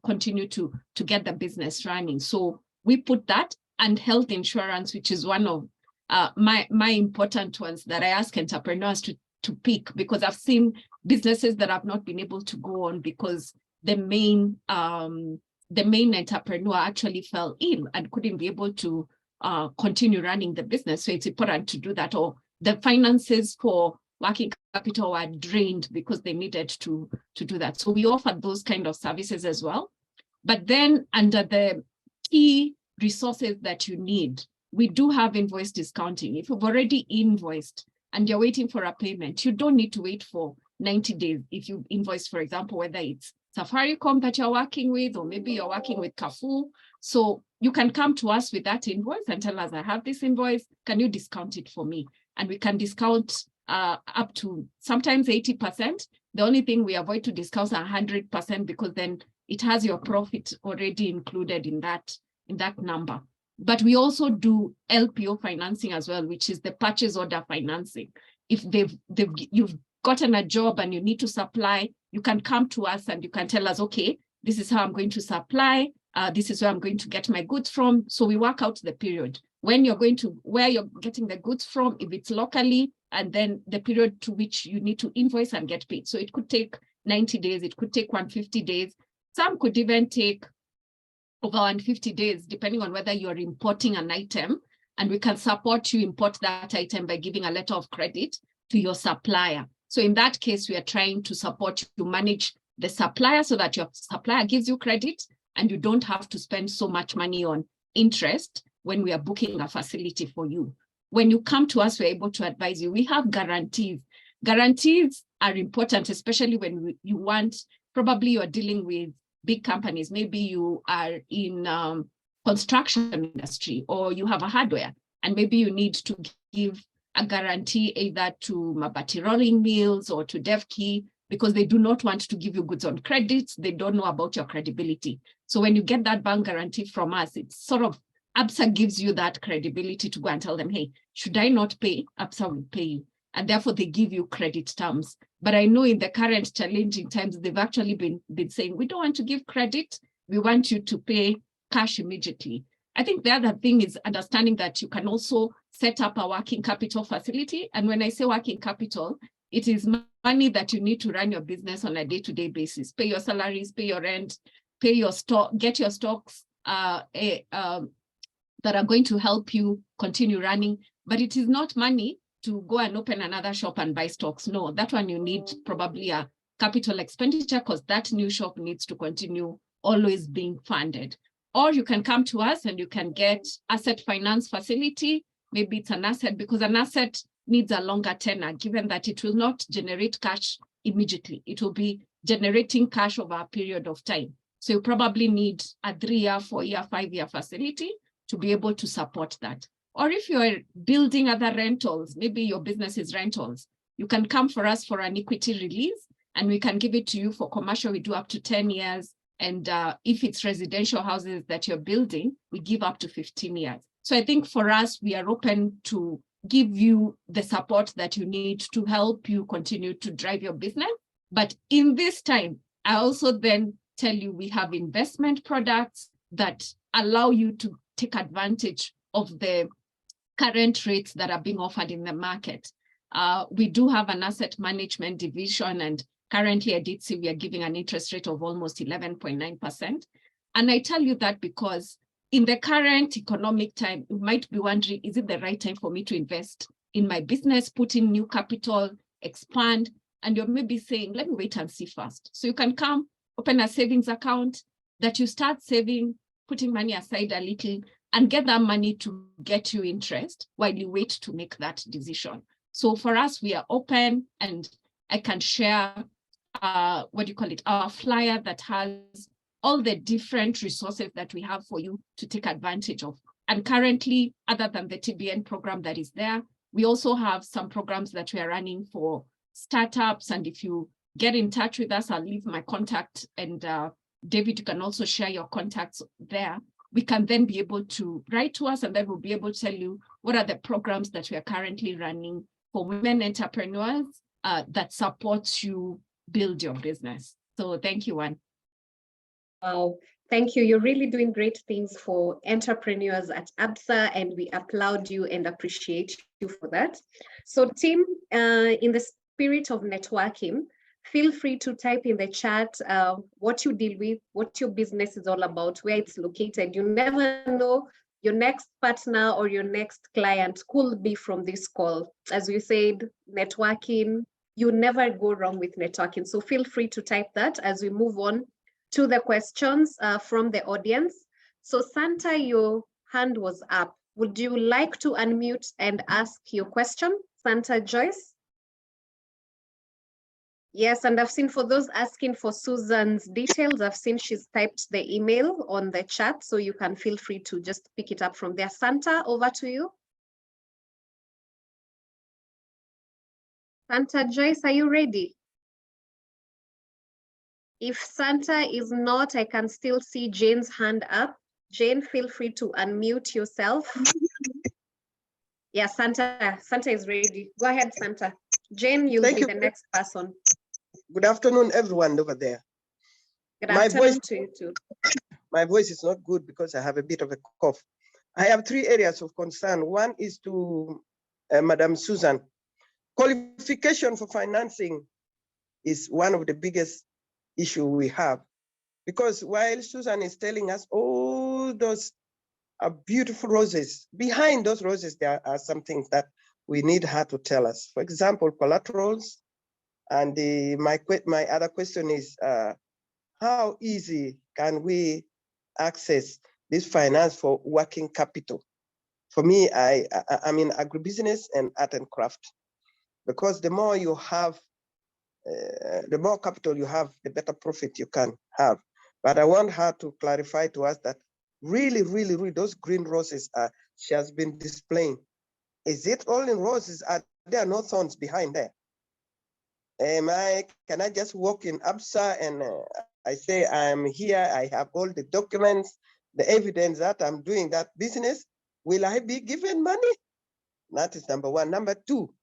continue to get the business running. So we put that, and health insurance, which is one of my important ones that I ask entrepreneurs to pick, because I've seen businesses that have not been able to go on because the main entrepreneur actually fell ill and couldn't be able to continue running the business. So it's important to do that. Or the finances for working capital were drained because they needed to do that. So we offer those kind of services as well. But then under the key resources that you need, we do have invoice discounting. If you've already invoiced and you're waiting for a payment, you don't need to wait for 90 days. If you invoice, for example, whether it's Safaricom that you're working with, or maybe you're working with Carrefour. So you can come to us with that invoice and tell us, I have this invoice, can you discount it for me? And we can discount up to sometimes 80%. The only thing we avoid to discount 100% because then it has your profit already included in that number. But we also do LPO financing as well, which is the purchase order financing. If you've gotten a job and you need to supply, you can come to us and you can tell us, okay, this is how I'm going to supply. This is where I'm going to get my goods from. So we work out the period when you're going to, where you're getting the goods from, if it's locally, and then the period to which you need to invoice and get paid. So it could take 90 days, it could take 150 days. Some could even take over 150 days, depending on whether you're importing an item, and we can support you import that item by giving a letter of credit to your supplier. So in that case, we are trying to support you to manage the supplier so that your supplier gives you credit and you don't have to spend so much money on interest when we are booking a facility for you. When you come to us, we're able to advise you. We have guarantees. Guarantees are important, especially when you want, probably you're dealing with big companies. Maybe you are in construction industry, or you have a hardware, and maybe you need to give a guarantee either to Mabati Rolling Mills or to DevKey, because they do not want to give you goods on credit. They don't know about your credibility. So when you get that bank guarantee from us, it's sort of, ABSA gives you that credibility to go and tell them, hey, should I not pay? ABSA will pay you. And therefore they give you credit terms. But I know in the current challenging times, they've actually been saying, we don't want to give credit. We want you to pay cash immediately. I think the other thing is understanding that you can also set up a working capital facility. And when I say working capital, it is money that you need to run your business on a day-to-day basis. Pay your salaries, pay your rent, pay your stock, get your stocks that are going to help you continue running. But it is not money to go and open another shop and buy stocks. No, that one you need probably a capital expenditure, because that new shop needs to continue always being funded. Or you can come to us and you can get asset finance facility. Maybe it's an asset, because an asset needs a longer tenor, given that it will not generate cash immediately. It will be generating cash over a period of time. So you probably need a 3-year, 4-year, 5-year facility to be able to support that. Or if you're building other rentals, maybe your business is rentals, you can come for us for an equity release, and we can give it to you for commercial. We do up to 10 years. And if it's residential houses that you're building, we give up to 15 years. So I think for us, we are open to give you the support that you need to help you continue to drive your business. But in this time, I also then tell you we have investment products that allow you to take advantage of the current rates that are being offered in the market. We do have an asset management division, and currently I did see we are giving an interest rate of almost 11.9%. And I tell you that because in the current economic time, you might be wondering, is it the right time for me to invest in my business, put in new capital, expand? And you're maybe saying, let me wait and see first. So you can come, open a savings account that you start saving, putting money aside a little, and get that money to get you interest while you wait to make that decision. So for us, we are open, and I can share, our flyer that has all the different resources that we have for you to take advantage of. And currently, other than the TBN program that is there, we also have some programs that we are running for startups. And if you get in touch with us, I'll leave my contact, and David, you can also share your contacts there. We can then be able to write to us, and then we'll be able to tell you what are the programs that we are currently running for women entrepreneurs that supports you build your business. So thank you, Juan. Wow, thank you. You're really doing great things for entrepreneurs at ABSA, and we applaud you and appreciate you for that. So team, in the spirit of networking, feel free to type in the chat what you deal with, what your business is all about, where it's located. You never know your next partner or your next client could be from this call. As we said, networking, you never go wrong with networking. So feel free to type that as we move on to the questions from the audience. So Santa, your hand was up. Would you like to unmute and ask your question, Santa Joyce? Yes, and I've seen for those asking for Susan's details, I've seen she's typed the email on the chat, so you can feel free to just pick it up from there. Santa, over to you. Santa Joyce, are you ready? If Santa is not, I can still see Jane's hand up. Jane, feel free to unmute yourself. Yeah, Santa is ready. Go ahead, Santa. Jane, you'll be the next person. Good afternoon, everyone over there. Good afternoon to you too. My voice is not good because I have a bit of a cough. I have 3 areas of concern. One is to Madam Susan. Qualification for financing is one of the biggest issue we have, because while Susan is telling us all those beautiful roses, behind those roses there are some things that we need her to tell us. For example, collaterals. And my other question is, how easy can we access this finance for working capital? For me, I'm in agribusiness and art and craft, because the more you have, the more capital you have, the better profit you can have. But I want her to clarify to us that really, really, really, those green roses she has been displaying, is it all in roses? Are there no thorns behind there? Can I just walk in ABSA and I say I'm here, I have all the documents, the evidence that I'm doing that business? Will I be given money? That is number one. Number two,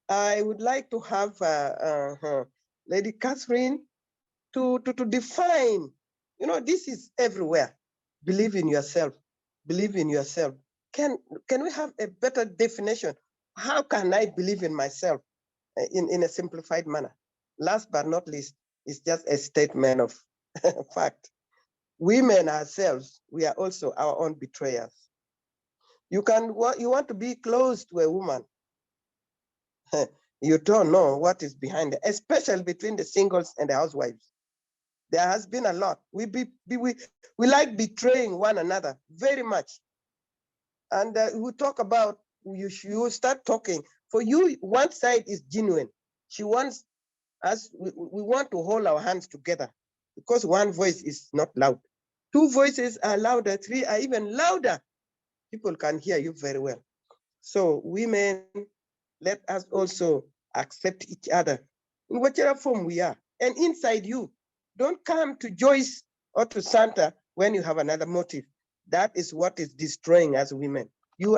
I would like to have Lady Catherine to define, you know, this is everywhere. Believe in yourself, believe in yourself. Can we have a better definition? How can I believe in myself in a simplified manner? Last but not least, it's just a statement of fact. Women ourselves, we are also our own betrayers. You want to be close to a woman. You don't know what is behind it, especially between the singles and the housewives. There has been a lot. We like betraying one another very much. And we talk about, you start talking. For you, one side is genuine. She wants us, we want to hold our hands together, because one voice is not loud. 2 voices are louder, 3 are even louder. People can hear you very well. So women, let us also accept each other in whatever form we are. And inside you, don't come to Joyce or to Santa when you have another motive. That is what is destroying us women. You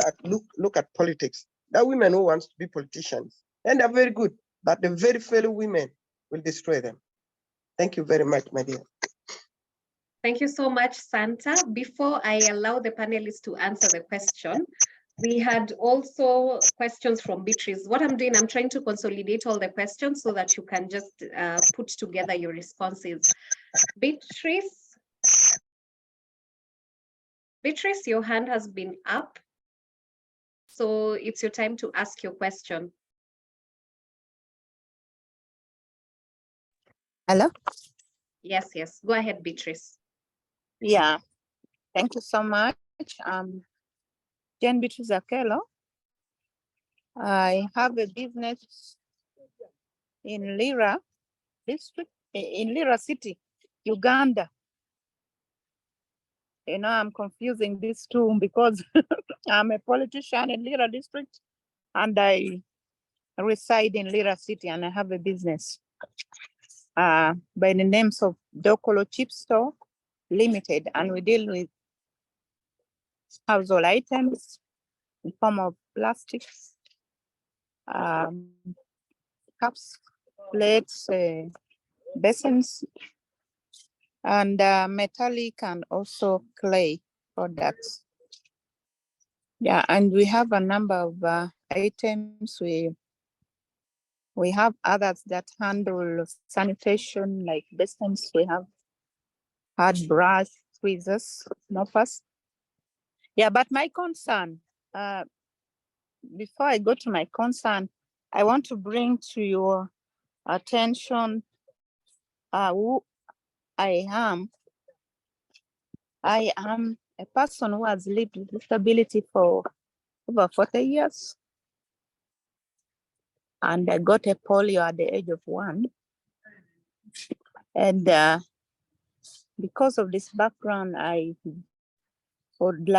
look at politics. There are women who want to be politicians, and they're very good, but the very fellow women will destroy them. Thank you very much, my dear. Thank you so much, Santa. Before I allow the panelists to answer the question, we had also questions from Beatrice. What I'm doing, I'm trying to consolidate all the questions so that you can just put together your responses. Beatrice, your hand has been up. So it's your time to ask your question. Hello? Yes. Go ahead, Beatrice. Yeah, thank you so much. Jane Beatrice Akelo. I have a business in Lira district, in Lira City, Uganda. You know, I'm confusing these two because I'm a politician in Lira district and I reside in Lira City and I have a business by the names of Dokolo Chip Store Limited, and we deal with household items in form of plastics, cups, plates, basins, and metallic and also clay products. Yeah, and we have a number of items. We have others that handle sanitation, like basins. We have hard brush, tweezers, moppers. Yeah, but my concern, before I go to my concern, I want to bring to your attention who I am. I am a person who has lived with disability for over 40 years. And I got a polio at the age of 1. And because of this background, I would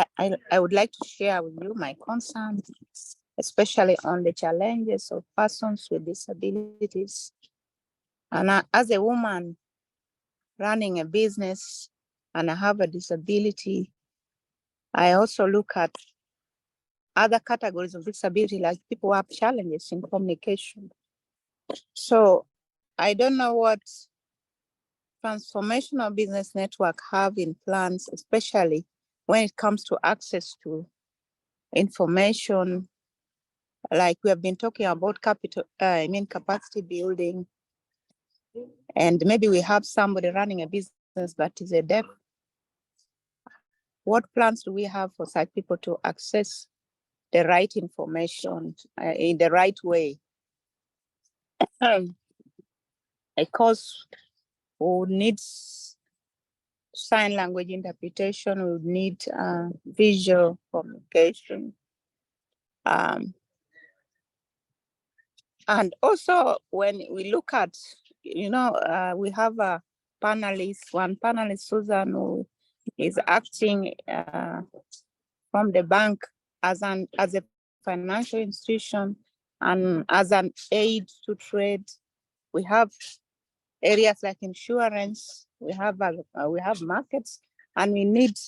like to share with you my concerns, especially on the challenges of persons with disabilities. And as a woman running a business and I have a disability, I also look at other categories of disability, like people who have challenges in communication. So I don't know what Transformational Business Network have in plans, especially when it comes to access to information. Like we have been talking about capacity building, and maybe we have somebody running a business that is a deaf. What plans do we have for such people to access the right information in the right way? Because we need sign language interpretation, we need visual communication. And also when we look at, we have a panelist, one panelist, Susan, who is acting from the bank as a financial institution and as an aid to trade. We have areas like insurance, we have markets, and we need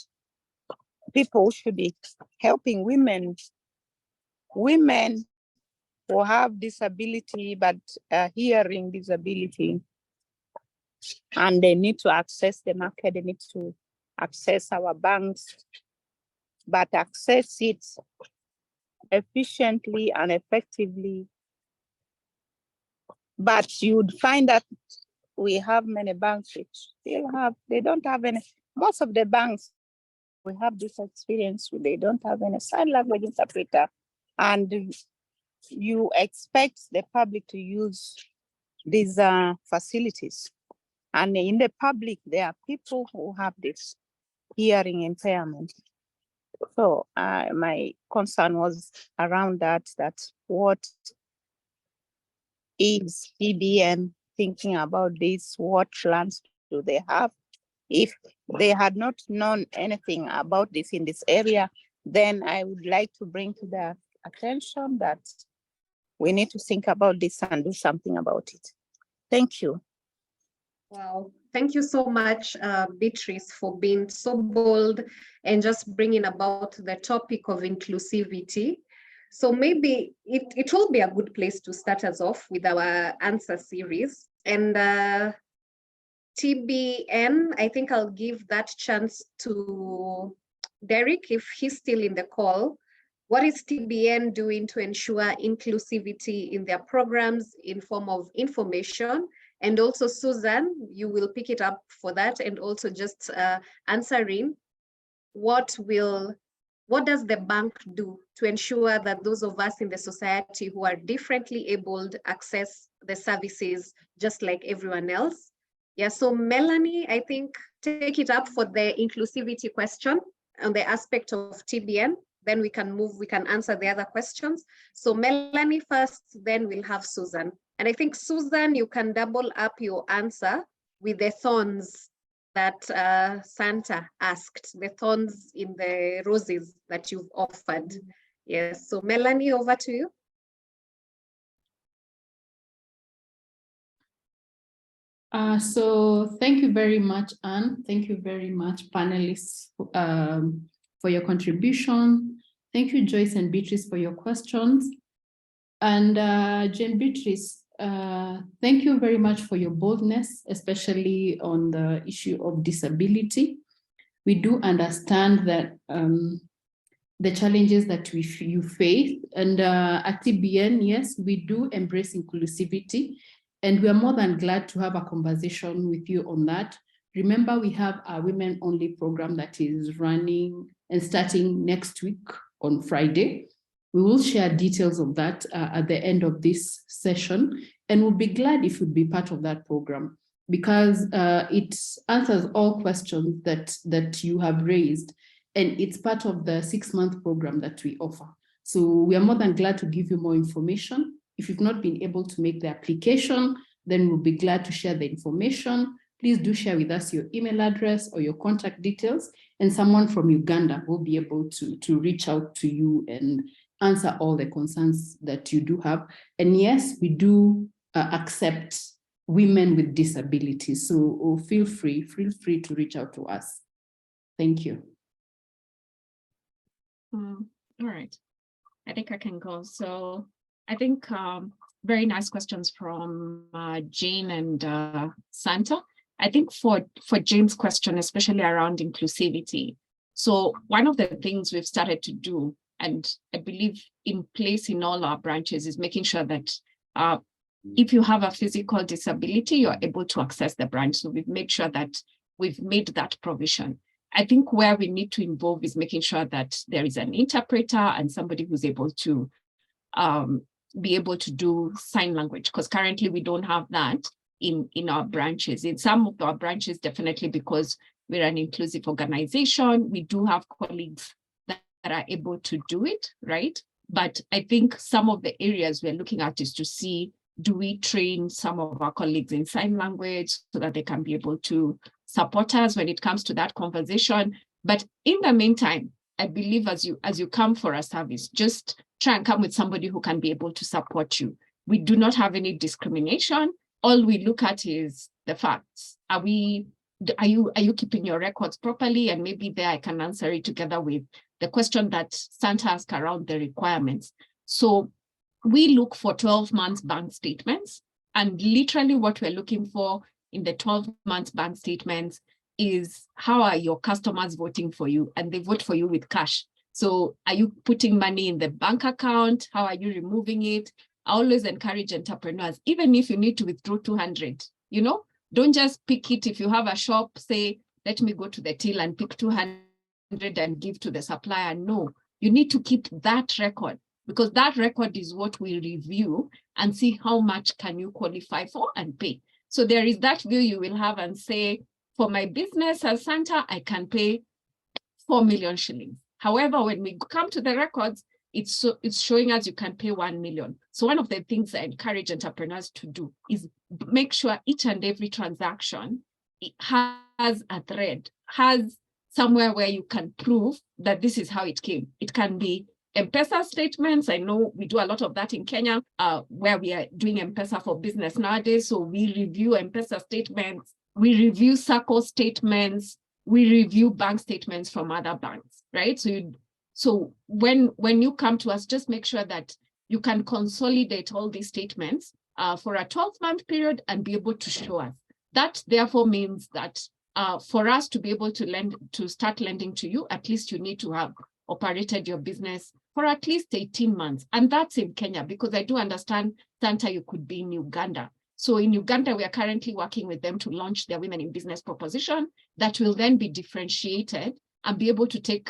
people who should be helping women who have disability but hearing disability, and they need to access the market, they need to access our banks, but access it efficiently and effectively. But you'd find that we have many banks which they don't have any, most of the banks, we have this experience, they don't have any sign language interpreter, and you expect the public to use these facilities. And in the public, there are people who have this hearing impairment. So my concern was around that what is TBN thinking about this? What plans do they have? If they had not known anything about this in this area, then I would like to bring to their attention that we need to think about this and do something about it. Thank you. Wow, thank you so much, Beatrice, for being so bold and just bringing about the topic of inclusivity. So maybe it will be a good place to start us off with our answer series. And TBN, I think I'll give that chance to Derek if he's still in the call. What is TBN doing to ensure inclusivity in their programs in form of information? And also, Susan, you will pick it up for that, and also just answering what does the bank do to ensure that those of us in the society who are differently abled access the services just like everyone else? Yeah, so Melanie, I think, take it up for the inclusivity question on the aspect of TBN. Then we can answer the other questions. So Melanie first, then we'll have Susan. And I think, Susan, you can double up your answer with the thorns that Santa asked, the thorns in the roses that you've offered. Yes, so Melanie, over to you. So thank you very much, Anne. Thank you very much, panelists, for your contribution. Thank you, Joyce and Beatrice, for your questions. And Jane Beatrice, thank you very much for your boldness, especially on the issue of disability. We do understand that the challenges that you face, and at TBN, yes, we do embrace inclusivity, and we are more than glad to have a conversation with you on that, Remember, we have a women-only program that is running and starting next week on Friday. We will share details of that at the end of this session, and we'll be glad if you'd be part of that program, because it answers all questions that you have raised, and it's part of the 6-month program that we offer. So we are more than glad to give you more information. If you've not been able to make the application, then we'll be glad to share the information. Please do share with us your email address or your contact details, and someone from Uganda will be able to reach out to you and answer all the concerns that you do have. And yes, we do accept women with disabilities. So feel free to reach out to us. Thank you. All right. I think I can go. So I think very nice questions from Jane and Santa. I think for Jane's question, especially around inclusivity. So one of the things we've started to do, and I believe in place in all our branches, is making sure that if you have a physical disability, you're able to access the branch. So we've made sure that we've made that provision. I think where we need to involve is making sure that there is an interpreter and somebody who's able to be able to do sign language, because currently we don't have that in our branches. In some of our branches, definitely, because we're an inclusive organization, we do have colleagues that are able to do it, right? But I think some of the areas we're looking at is to see, do we train some of our colleagues in sign language so that they can be able to support us when it comes to that conversation? But in the meantime, I believe as you come for a service, just try and come with somebody who can be able to support you. We do not have any discrimination. All we look at is the facts. Are you keeping your records properly? And maybe there I can answer it together with the question that Santa asked around the requirements. So we look for 12 months bank statements, and literally what we're looking for in the 12 months bank statements is how are your customers voting for you, and they vote for you with cash. So are you putting money in the bank account? How are you removing it? I always encourage entrepreneurs, even if you need to withdraw 200, don't just pick it. If you have a shop, say, let me go to the till and pick 200 and give to the supplier. No, you need to keep that record, because that record is what we review and see how much can you qualify for and pay. So there is that view you will have and say, for my business as Santa, I can pay 4 million shillings. However, when we come to the records, it's showing us you can pay 1 million. So one of the things I encourage entrepreneurs to do is make sure each and every transaction has a thread, has somewhere where you can prove that this is how it came. It can be M-Pesa statements. I know we do a lot of that in Kenya, where we are doing M-Pesa for business nowadays. So we review M-Pesa statements, we review SACCO statements, we review bank statements from other banks, right? So when you come to us, just make sure that you can consolidate all these statements for a 12-month period and be able to show us. That therefore means that for us to be able to start lending to you, at least you need to have operated your business for at least 18 months. And that's in Kenya, because I do understand, Santa, you could be in Uganda. So in Uganda, we are currently working with them to launch their Women in Business proposition that will then be differentiated and be able to take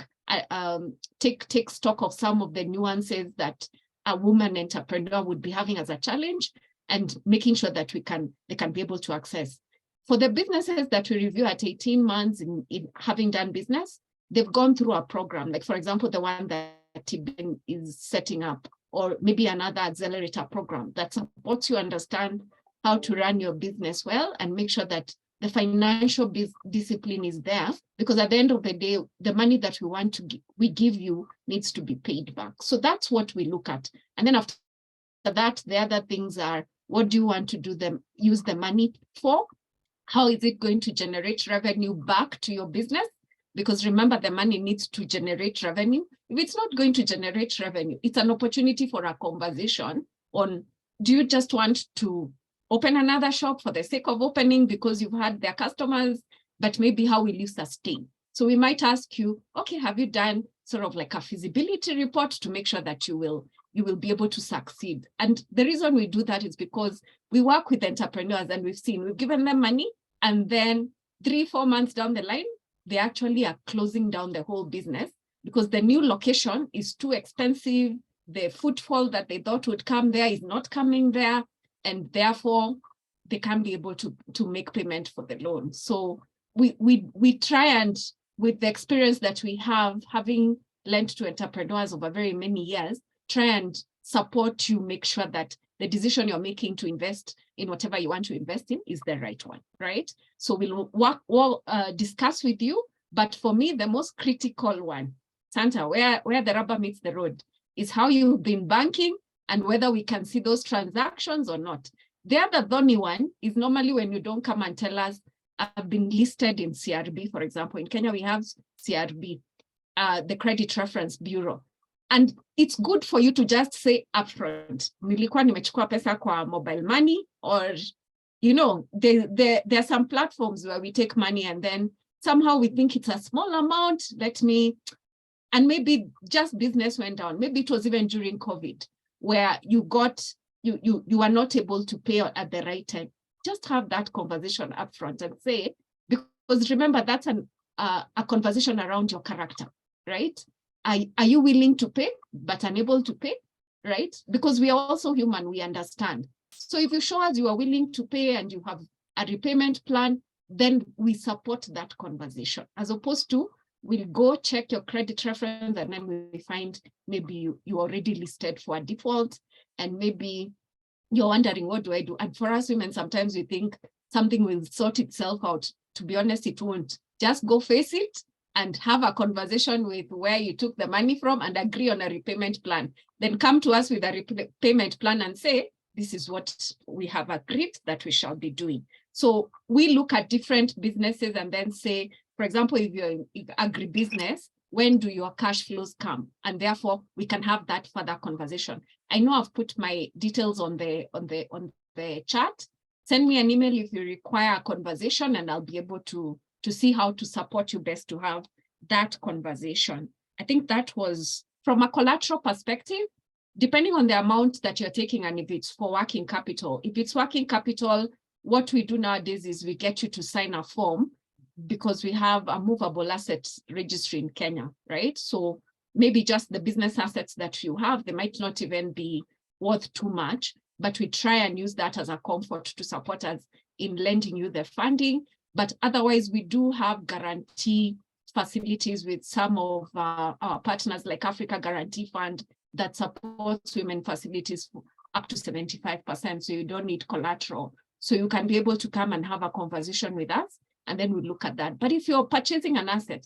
stock of some of the nuances that a woman entrepreneur would be having as a challenge, and making sure that they can be able to access. For the businesses that we review at 18 months in having done business, they've gone through a program, like for example, the one that TBN is setting up, or maybe another accelerator program that supports you understand how to run your business well and make sure that the financial discipline is there, because at the end of the day, the money that we give you needs to be paid back. So that's what we look at. And then after that, the other things are, what do you want to use the money for? How is it going to generate revenue back to your business? Because remember, the money needs to generate revenue. If it's not going to generate revenue, it's an opportunity for a conversation on, do you just want to open another shop for the sake of opening because you've had their customers, but maybe how will you sustain? So we might ask you, okay, have you done sort of like a feasibility report to make sure that you will be able to succeed? And the reason we do that is because we work with entrepreneurs, and we've given them money, and then 3-4 months down the line, they actually are closing down the whole business because the new location is too expensive. The footfall that they thought would come there is not coming there. And therefore, they can't be able to make payment for the loan. So we try and, with the experience that we have, having lent to entrepreneurs over very many years, try and support you, make sure that the decision you're making to invest in whatever you want to invest in is the right one, right? So we'll discuss with you, but for me, the most critical one, Santa, where the rubber meets the road, is how you've been banking and whether we can see those transactions or not. The other thorny one is normally when you don't come and tell us, I've been listed in CRB, for example. In Kenya, we have CRB, the Credit Reference Bureau. And it's good for you to just say upfront, nilikuwa nimechukua pesa kwa mobile money, or, you know, there are some platforms where we take money and then somehow we think it's a small amount, and maybe just business went down. Maybe it was even during COVID, where you are not able to pay at the right time. Just have that conversation upfront and say, because remember, that's a conversation around your character, right? Are you willing to pay, but unable to pay, right? Because we are also human, we understand. So if you show us you are willing to pay and you have a repayment plan, then we support that conversation, as opposed to we'll go check your credit reference and then we find maybe you already listed for a default, and maybe you're wondering, what do I do? And for us women, sometimes we think something will sort itself out. To be honest, it won't. Just go face it and have a conversation with where you took the money from and agree on a repayment plan. Then come to us with a repayment plan and say, this is what we have agreed that we shall be doing. So we look at different businesses and then say, for example, if you're in agribusiness, when do your cash flows come? And therefore we can have that further conversation. I know I've put my details on the chat. Send me an email if you require a conversation, and I'll be able to see how to support you best to have that conversation. I think that was from a collateral perspective, depending on the amount that you're taking and if it's for working capital. If it's working capital, what we do nowadays is we get you to sign a form, because we have a movable assets registry in Kenya, right? So maybe just the business assets that you have, they might not even be worth too much, but we try and use that as a comfort to support us in lending you the funding. But otherwise, we do have guarantee facilities with some of our partners, like Africa Guarantee Fund, that supports women facilities for up to 75%. So you don't need collateral. So you can be able to come and have a conversation with us, and then we look at that. But if you're purchasing an asset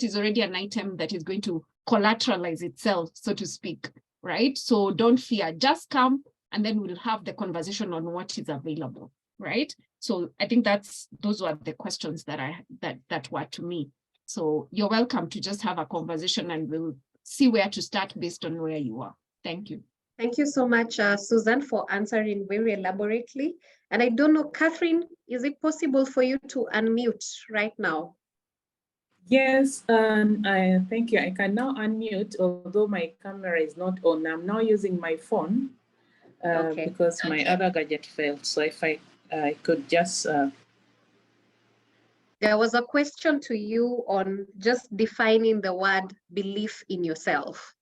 is already an item that is going to collateralize itself, so to speak, right? So don't fear, just come, and then we'll have the conversation on what is available, right? So I think those were the questions that were to me. So you're welcome to just have a conversation, and we'll see where to start based on where you are. Thank you. Thank you so much, Susan, for answering very elaborately. And I don't know, Catherine, is it possible for you to unmute right now? Yes, and thank you. I can now unmute, although my camera is not on. I'm now using my phone because my other gadget failed. So if I could just... There was a question to you on just defining the word belief in yourself.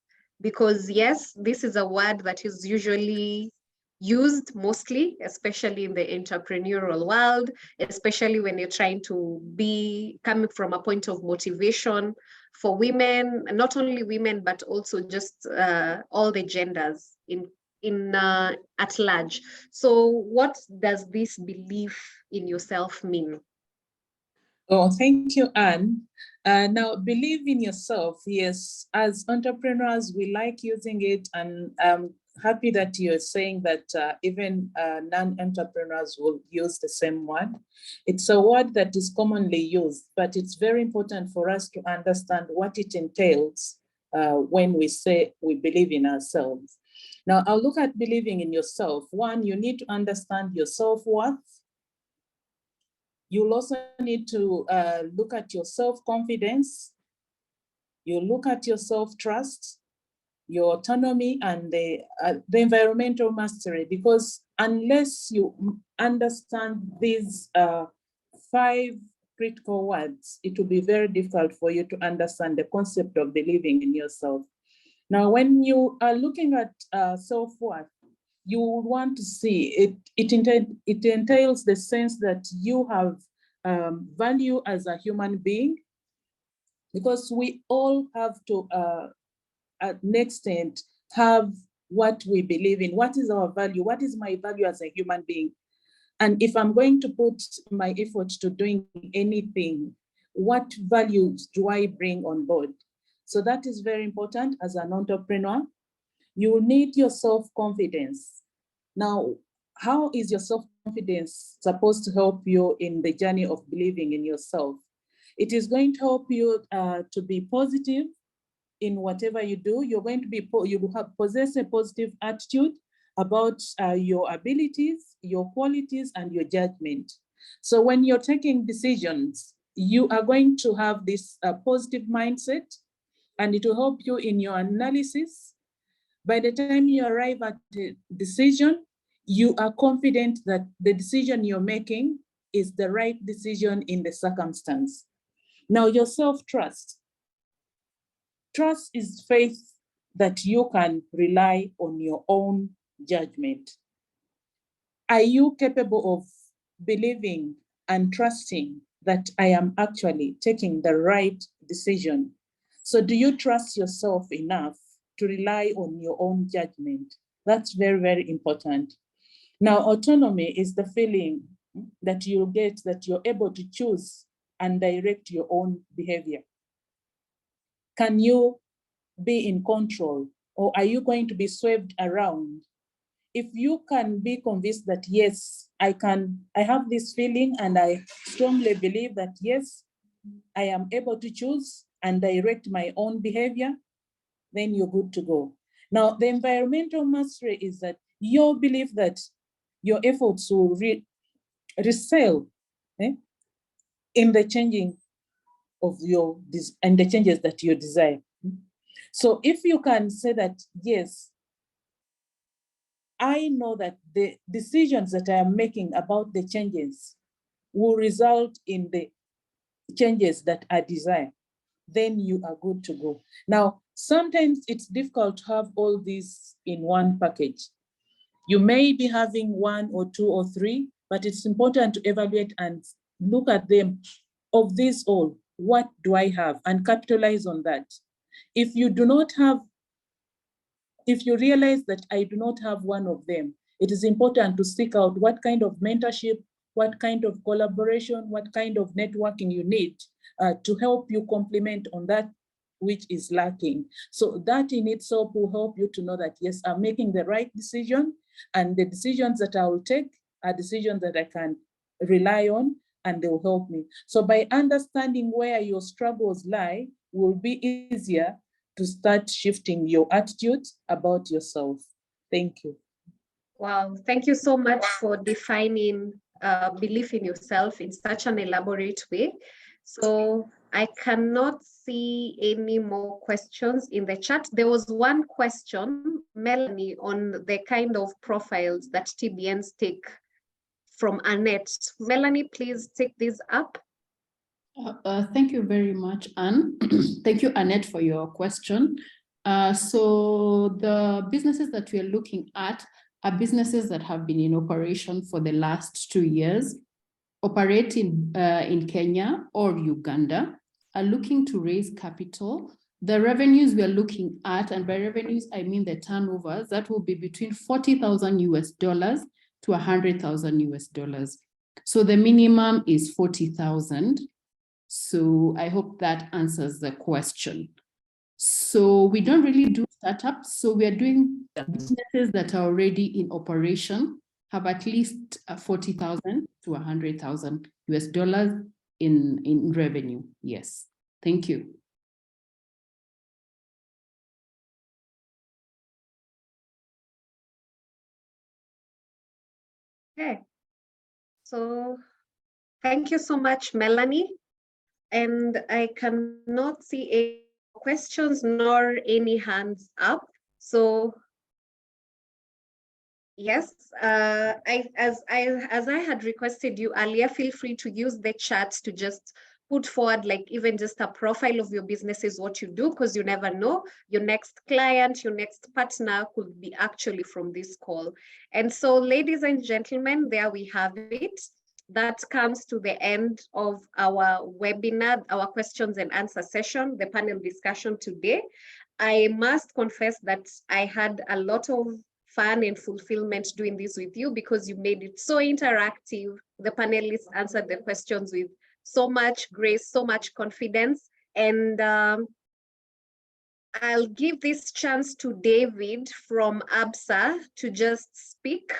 Because yes, this is a word that is usually used mostly, especially in the entrepreneurial world, especially when you're trying to be coming from a point of motivation for women, not only women, but also just all the genders at large. So what does this belief in yourself mean? Oh, thank you, Anne. Now, believe in yourself. Yes, as entrepreneurs, we like using it, and I'm happy that you're saying that even non-entrepreneurs will use the same word. It's a word that is commonly used, but it's very important for us to understand what it entails when we say we believe in ourselves. Now, I'll look at believing in yourself. One, you need to understand your self-worth. You'll also need to look at your self-confidence. You look at your self-trust, your autonomy, and the environmental mastery, because unless you understand these 5 critical words, it will be very difficult for you to understand the concept of believing in yourself. Now, when you are looking at self-worth, you want to see it entails the sense that you have value as a human being, because we all have to, at an extent, have what we believe in. What is our value? What is my value as a human being? And if I'm going to put my effort to doing anything, what values do I bring on board? So that is very important as an entrepreneur. You need your self-confidence. Now, how is your self-confidence supposed to help you in the journey of believing in yourself? It is going to help you to be positive in whatever you do. You're going to be, possess a positive attitude about your abilities, your qualities, and your judgment. So when you're taking decisions, you are going to have this positive mindset, and it will help you in your analysis. By the time you arrive at a decision, you are confident that the decision you're making is the right decision in the circumstance. Now, your self-trust. Trust is faith that you can rely on your own judgment. Are you capable of believing and trusting that I am actually taking the right decision? So do you trust yourself enough to rely on your own judgment? That's very, very important. Now, autonomy is the feeling that you get that you're able to choose and direct your own behavior. Can you be in control, or are you going to be swept around? If you can be convinced that, yes, I have this feeling and I strongly believe that, yes, I am able to choose and direct my own behavior, then you're good to go. Now, the environmental mastery is that your belief that your efforts will resell in the changing of and the changes that you desire. So if you can say that, yes, I know that the decisions that I am making about the changes will result in the changes that I desire, then you are good to go. Now, sometimes it's difficult to have all these in one package. You may be having 1 or 2 or 3, but it's important to evaluate and look at them. Of these all, what do I have? And capitalize on that. If you do not have, if you realize that I do not have one of them, it is important to seek out what kind of mentorship, what kind of collaboration, what kind of networking you need to help you complement on that which is lacking. So that in itself will help you to know that, yes, I'm making the right decision, and the decisions that I will take are decisions that I can rely on, and they will help me. So by understanding where your struggles lie, will be easier to start shifting your attitude about yourself. Thank you. Wow, thank you so much for defining belief in yourself in such an elaborate way. So I cannot see any more questions in the chat. There was one question, Melanie, on the kind of profiles that TBNs take from Annette. Melanie, please take this up. Thank you very much, Anne. Thank you, Annette, for your question. So the businesses that we are looking at are businesses that have been in operation for the last 2 years, operating in Kenya or Uganda, are looking to raise capital. The revenues we are looking at, and by revenues, I mean the turnovers, that will be between $40,000 to $100,000 US. So the minimum is 40,000. So I hope that answers the question. So we don't really do startups. So we are doing businesses that are already in operation, have at least 40,000 to 100,000 US dollars in revenue. Yes, thank you. Okay, so thank you so much, Melanie. And I cannot see any questions nor any hands up. So Yes, as I had requested you earlier, feel free to use the chat to just put forward like even just a profile of your business is what you do, because you never know, your next client, your next partner could be actually from this call. And so, ladies and gentlemen, there we have it. That comes to the end of our webinar, our questions and answer session, the panel discussion today. I must confess that I had a lot of fun and fulfillment doing this with you, because you made it so interactive. The panelists answered the questions with so much grace, so much confidence. And I'll give this chance to David from ABSA to just speak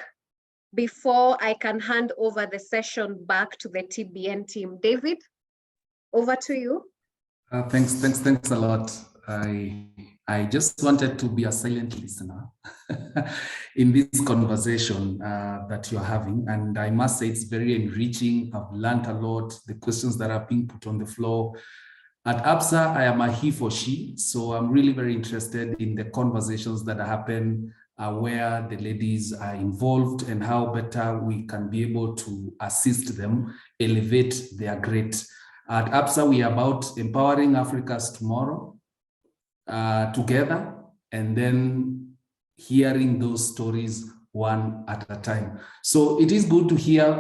before I can hand over the session back to the TBN team. David, over to you. Thanks a lot. I just wanted to be a silent listener in this conversation that you're having. And I must say it's very enriching. I've learned a lot. The questions that are being put on the floor. At ABSA, I am a he for she. So I'm really very interested in the conversations that happen where the ladies are involved and how better we can be able to assist them, elevate their great. At ABSA, we are about empowering Africa's tomorrow together, and then hearing those stories one at a time. So it is good to hear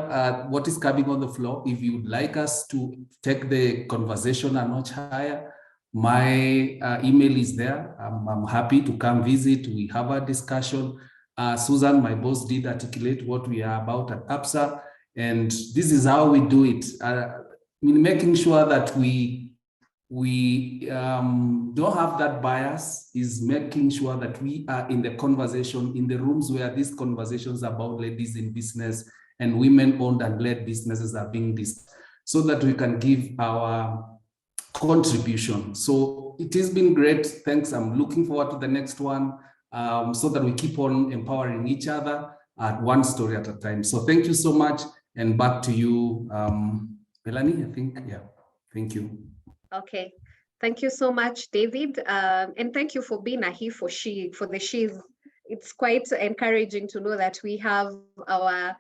what is coming on the floor. If you'd like us to take the conversation a notch higher, my email is there. I'm happy to come visit. We have a discussion. Susan, my boss, did articulate what we are about at ABSA, and this is how we do it. Making sure that we don't have that bias is making sure that we are in the conversation, in the rooms where these conversations about ladies in business and women-owned and led businesses are being discussed, so that we can give our contribution. So it has been great. Thanks. I'm looking forward to the next one, so that we keep on empowering each other at one story at a time. So thank you so much. And back to you, Melanie, I think. Yeah, thank you. Okay, thank you so much, David. And thank you for being a he for she, for the she's. It's quite encouraging to know that we have our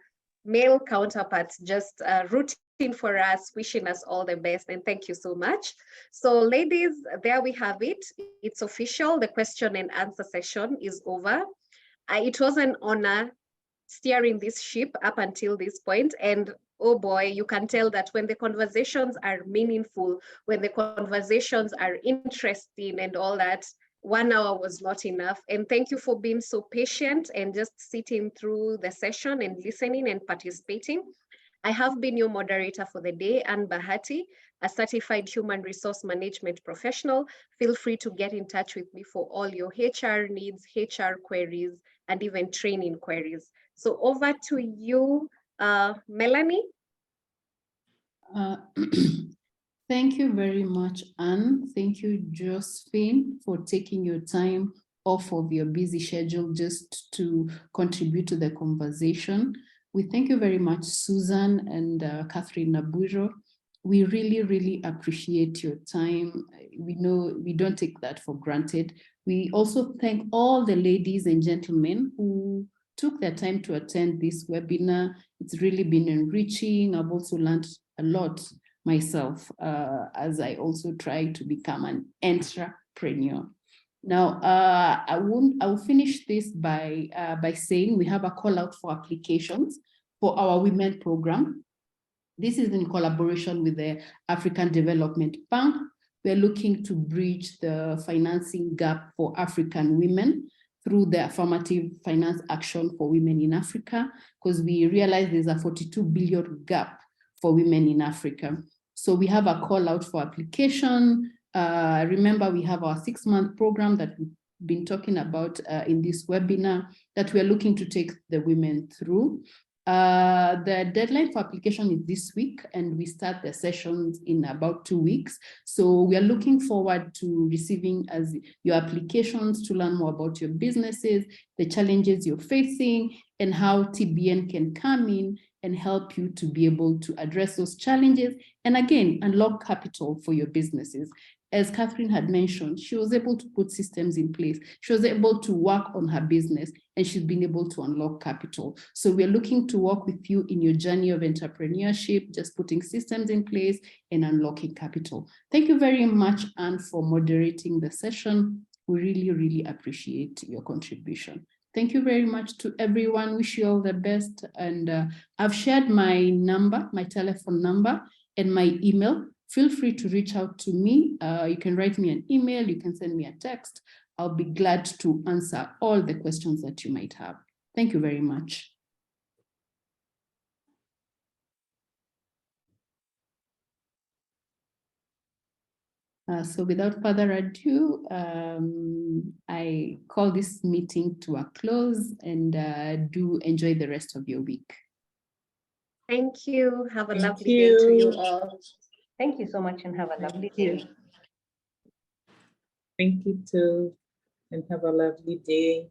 male counterparts just rooting for us, wishing us all the best. And thank you so much. So ladies, there we have it. It's official. The question and answer session is over. It was an honor steering this ship up until this point, and oh boy, you can tell that when the conversations are meaningful, when the conversations are interesting and all that, 1 hour was not enough. And thank you for being so patient and just sitting through the session and listening and participating. I have been your moderator for the day, Ann Bahati, a certified human resource management professional. Feel free to get in touch with me for all your HR needs, HR queries, and even training queries. So over to you, Melanie. Thank you very much, Anne. Thank you, Josephine, for taking your time off of your busy schedule just to contribute to the conversation. We thank you very much, Susan and Catherine Nabuiro. We really, really appreciate your time. We know we don't take that for granted. We also thank all the ladies and gentlemen who took their time to attend this webinar. It's really been enriching. I've also learned a lot myself as I also try to become an entrepreneur. Now, I will finish this by saying we have a call out for applications for our women program. This is in collaboration with the African Development Bank. We're looking to bridge the financing gap for African women through the affirmative finance action for women in Africa, because we realize there's a 42 billion gap for women in Africa. So we have a call out for application. Remember, we have our 6-month program that we've been talking about in this webinar that we're looking to take the women through. The deadline for application is this week, and we start the sessions in about 2 weeks. So we are looking forward to receiving as your applications to learn more about your businesses, the challenges you're facing, and how TBN can come in and help you to be able to address those challenges and again, unlock capital for your businesses. as Catherine had mentioned, she was able to put systems in place. She was able to work on her business, and she's been able to unlock capital. So we're looking to work with you in your journey of entrepreneurship, just putting systems in place and unlocking capital. Thank you very much, Anne, for moderating the session. We really, really appreciate your contribution. Thank you very much to everyone. Wish you all the best. And I've shared my number, my telephone number, and my email. Feel free to reach out to me. You can write me an email, you can send me a text. I'll be glad to answer all the questions that you might have. Thank you very much. So without further ado, I call this meeting to a close, and do enjoy the rest of your week. Thank you. Have a Thank lovely day to you you. all. Thank you so much and have a lovely day. Thank you too, and have a lovely day.